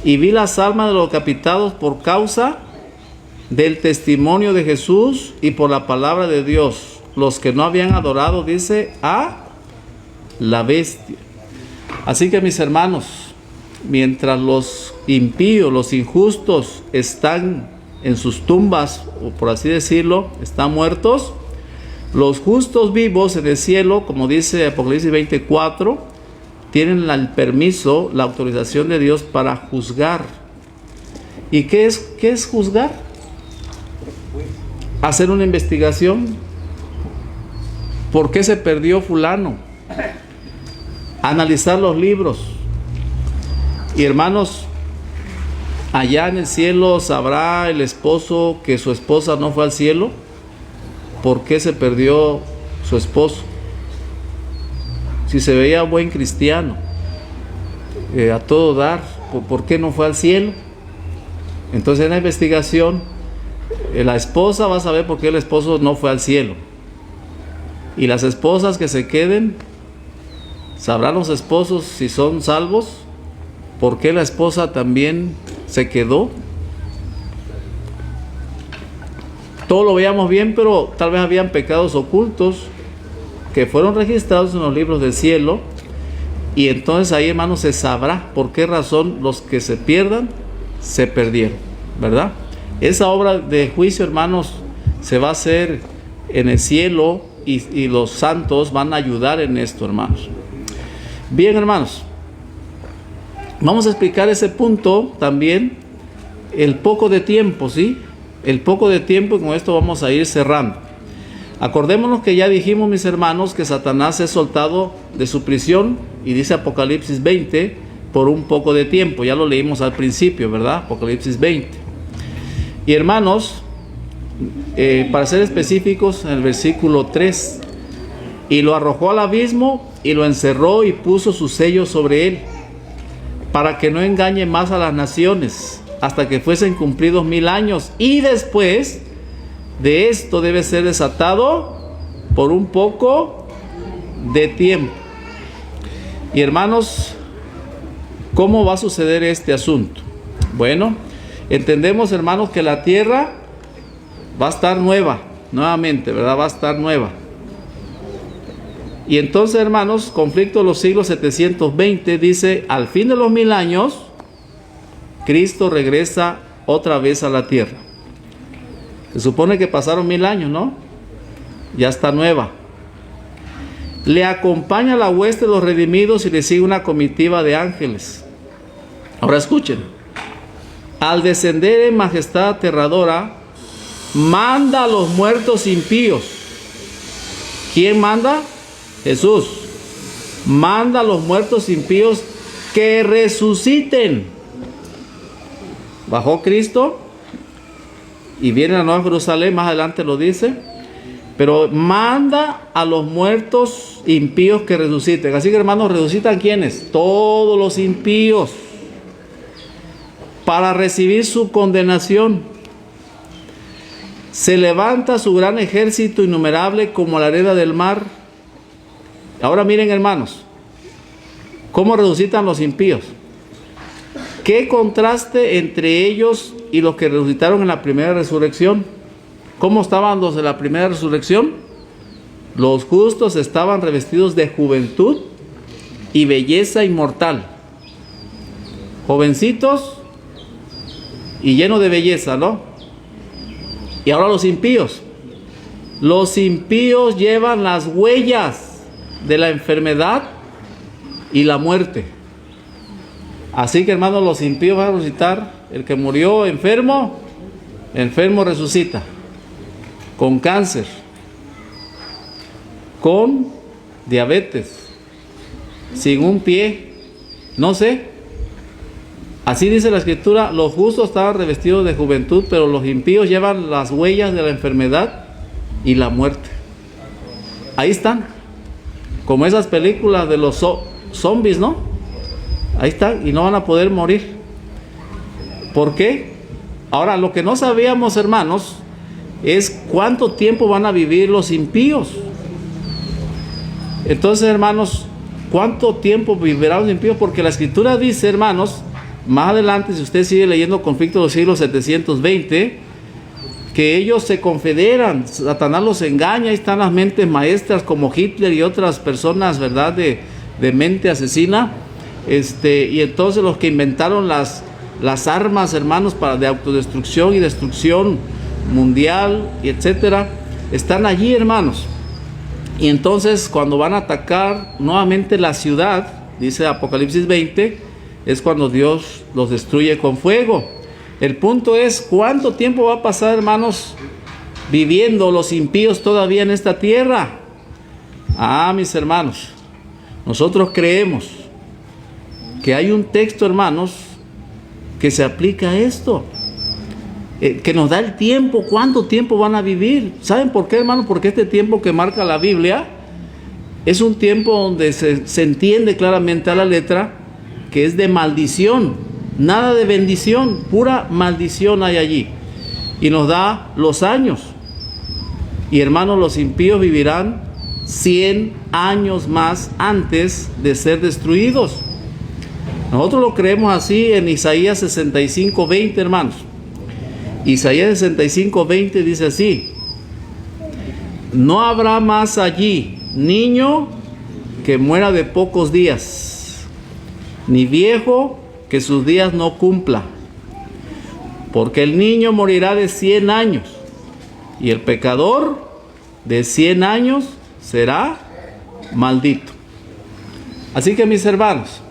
Y vi las almas de los decapitados por causa del testimonio de Jesús y por la palabra de Dios, los que no habían adorado, dice, a la bestia. Así que, mis hermanos, mientras los impíos, los injustos están en sus tumbas, o por así decirlo, están muertos, los justos vivos en el cielo, como dice Apocalipsis 24, tienen el permiso, la autorización de Dios para juzgar. ¿Y qué es juzgar? Hacer una investigación. ¿Por qué se perdió fulano? Analizar los libros. Y hermanos, allá en el cielo sabrá el esposo que su esposa no fue al cielo. ¿Por qué se perdió su esposo? Si se veía buen cristiano, a todo dar, ¿por qué no fue al cielo? Entonces en la investigación, la esposa va a saber por qué el esposo no fue al cielo. Y las esposas que se queden, sabrán los esposos, si son salvos, por qué la esposa también se quedó. Todo lo veíamos bien, pero tal vez habían pecados ocultos que fueron registrados en los libros del cielo. Y entonces ahí, hermanos, se sabrá por qué razón los que se pierdan, se perdieron, ¿verdad? Esa obra de juicio, hermanos, se va a hacer en el cielo y los santos van a ayudar en esto, hermanos. Bien, hermanos, vamos a explicar ese punto también, el poco de tiempo, ¿sí? El poco de tiempo, y con esto vamos a ir cerrando. Acordémonos que ya dijimos, mis hermanos, que Satanás es soltado de su prisión, y dice Apocalipsis 20, por un poco de tiempo. Ya lo leímos al principio, ¿verdad? Apocalipsis 20. Y hermanos, para ser específicos, en el versículo 3, y lo arrojó al abismo, y lo encerró, y puso su sello sobre él, para que no engañe más a las naciones, hasta que fuesen cumplidos 1000 años, y después de esto debe ser desatado por un poco de tiempo. Y hermanos, ¿cómo va a suceder este asunto? Bueno, entendemos, hermanos, que la tierra va a estar nuevamente, ¿verdad? Va a estar nueva. Y entonces, hermanos, conflicto de los siglos 720 dice, al fin de los 1000 años, Cristo regresa otra vez a la tierra. Se supone que pasaron 1000 años, ¿no? Ya está nueva. Le acompaña la hueste de los redimidos y le sigue una comitiva de ángeles. Ahora escuchen. Al descender en majestad aterradora, manda a los muertos impíos. ¿Quién manda? Jesús. Manda a los muertos impíos que resuciten. Bajó Cristo y viene la Nueva Jerusalén, más adelante lo dice, pero manda a los muertos impíos que resuciten. Así que, hermanos, ¿resucitan quiénes? Todos los impíos, para recibir su condenación. Se levanta su gran ejército innumerable como la arena del mar. Ahora miren, hermanos, cómo resucitan los impíos. ¿Qué contraste entre ellos y los que resucitaron en la primera resurrección? ¿Cómo estaban los de la primera resurrección? Los justos estaban revestidos de juventud y belleza inmortal. Jovencitos y llenos de belleza, ¿no? Y ahora los impíos. Los impíos llevan las huellas de la enfermedad y la muerte. Así que, hermanos, los impíos van a resucitar. El que murió enfermo, enfermo resucita. Con cáncer, con diabetes, sin un pie, no sé. Así dice la Escritura: los justos estaban revestidos de juventud, pero los impíos llevan las huellas de la enfermedad y la muerte. Ahí están, como esas películas de los zombies, ¿no? Ahí están, y no van a poder morir. ¿Por qué? Ahora, lo que no sabíamos, hermanos, es cuánto tiempo van a vivir los impíos. Entonces, hermanos, ¿cuánto tiempo vivirán los impíos? Porque la Escritura dice, hermanos, más adelante, si usted sigue leyendo Conflictos de los siglos 720, que ellos se confederan, Satanás los engaña. Ahí están las mentes maestras como Hitler y otras personas, ¿verdad?, de mente asesina. Y entonces los que inventaron las armas, hermanos, de autodestrucción y destrucción mundial, y etcétera, están allí, hermanos. Y entonces, cuando van a atacar nuevamente la ciudad, dice Apocalipsis 20, es cuando Dios los destruye con fuego. El punto es, ¿cuánto tiempo va a pasar, hermanos, viviendo los impíos todavía en esta tierra? Mis hermanos, nosotros creemos que hay un texto, hermanos, que se aplica a esto, que nos da el tiempo, cuánto tiempo van a vivir. ¿Saben por qué, hermanos? Porque este tiempo que marca la Biblia es un tiempo donde se entiende claramente a la letra que es de maldición. Nada de bendición, pura maldición hay allí. Y nos da los años. Y, hermanos, los impíos vivirán 100 años más antes de ser destruidos. Nosotros lo creemos así en Isaías 65, 20, hermanos. Isaías 65, 20 dice así: no habrá más allí niño que muera de pocos días, ni viejo que sus días no cumpla, porque el niño morirá de 100 años, y el pecador de 100 años será maldito. Así que, mis hermanos,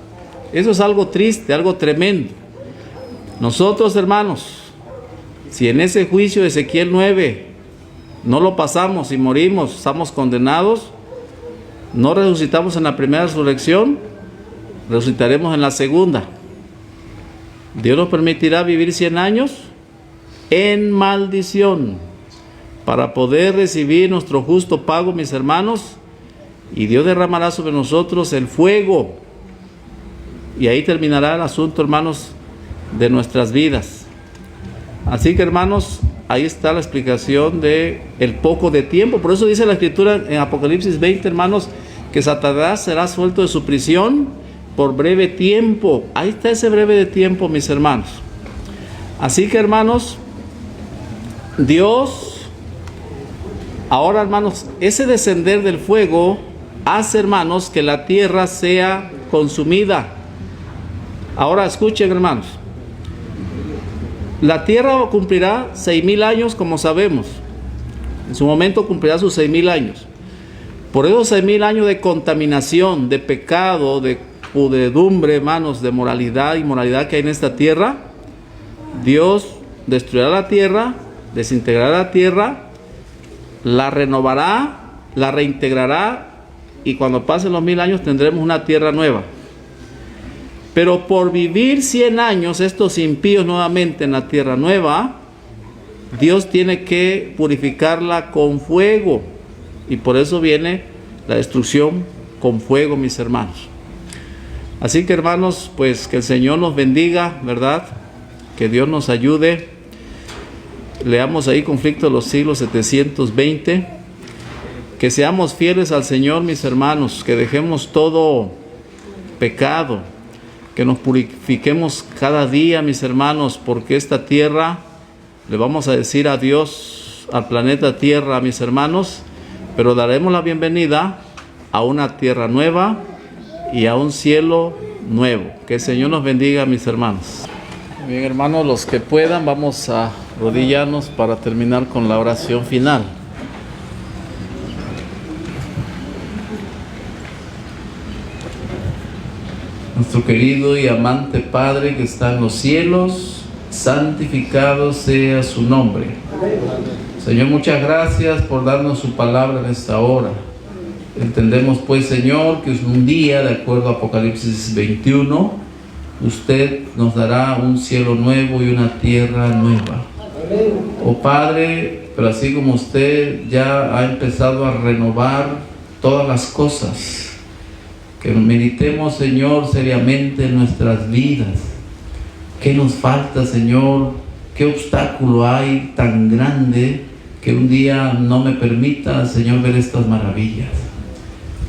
eso es algo triste, algo tremendo. Nosotros, hermanos, si en ese juicio de Ezequiel 9 no lo pasamos y morimos, estamos condenados, no resucitamos en la primera resurrección, resucitaremos en la segunda. Dios nos permitirá vivir 100 años en maldición para poder recibir nuestro justo pago, mis hermanos, y Dios derramará sobre nosotros el fuego, y ahí terminará el asunto, hermanos, de nuestras vidas. Así que, hermanos, ahí está la explicación de el poco de tiempo. Por eso dice la Escritura en Apocalipsis 20, hermanos, que Satanás será suelto de su prisión por breve tiempo. Ahí está ese breve de tiempo, mis hermanos. Así que, hermanos, Dios, ahora, hermanos, ese descender del fuego hace, hermanos, que la tierra sea consumida. Ahora escuchen, hermanos, la tierra cumplirá 6,000 años, como sabemos. En su momento cumplirá sus 6,000 años. Por esos 6,000 años de contaminación, de pecado, de pudredumbre, hermanos, de moralidad y inmoralidad que hay en esta tierra, Dios destruirá la tierra, desintegrará la tierra, la renovará, la reintegrará, y cuando pasen los 1,000 años tendremos una tierra nueva. Pero por vivir 100 años estos impíos nuevamente en la tierra nueva, Dios tiene que purificarla con fuego, y por eso viene la destrucción con fuego, mis hermanos. Así que, hermanos, pues que el Señor nos bendiga, ¿verdad? Que Dios nos ayude. Leamos ahí Conflicto de los siglos 720. Que seamos fieles al Señor, mis hermanos, que dejemos todo pecado, que nos purifiquemos cada día, mis hermanos, porque esta tierra, le vamos a decir adiós al planeta Tierra, mis hermanos, pero daremos la bienvenida a una tierra nueva y a un cielo nuevo. Que el Señor nos bendiga, mis hermanos. Bien, hermanos, los que puedan, vamos a arrodillarnos para terminar con la oración final. Nuestro querido y amante Padre que está en los cielos, santificado sea su nombre. Señor, muchas gracias por darnos su palabra en esta hora. Entendemos pues, Señor, que es un día, de acuerdo a Apocalipsis 21, usted nos dará un cielo nuevo y una tierra nueva. Oh Padre, pero así como usted ya ha empezado a renovar todas las cosas, que meditemos, Señor, seriamente en nuestras vidas. ¿Qué nos falta, Señor? ¿Qué obstáculo hay tan grande que un día no me permita, Señor, ver estas maravillas?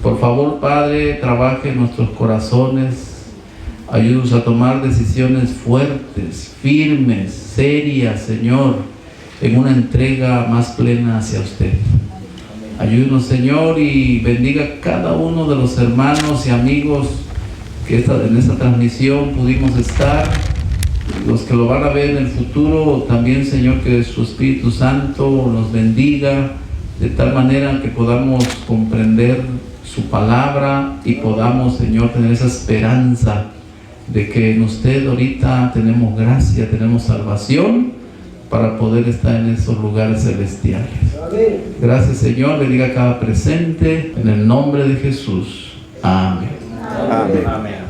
Por favor, Padre, trabaje en nuestros corazones. Ayúdanos a tomar decisiones fuertes, firmes, serias, Señor, en una entrega más plena hacia usted. Ayúdanos, Señor, y bendiga a cada uno de los hermanos y amigos que en esta transmisión pudimos estar. Los que lo van a ver en el futuro, también, Señor, que su Espíritu Santo nos bendiga de tal manera que podamos comprender su palabra y podamos, Señor, tener esa esperanza de que en usted ahorita tenemos gracia, tenemos salvación para poder estar en esos lugares celestiales. Gracias, Señor, bendiga a cada presente en el nombre de Jesús. Amén. Amén. Amén.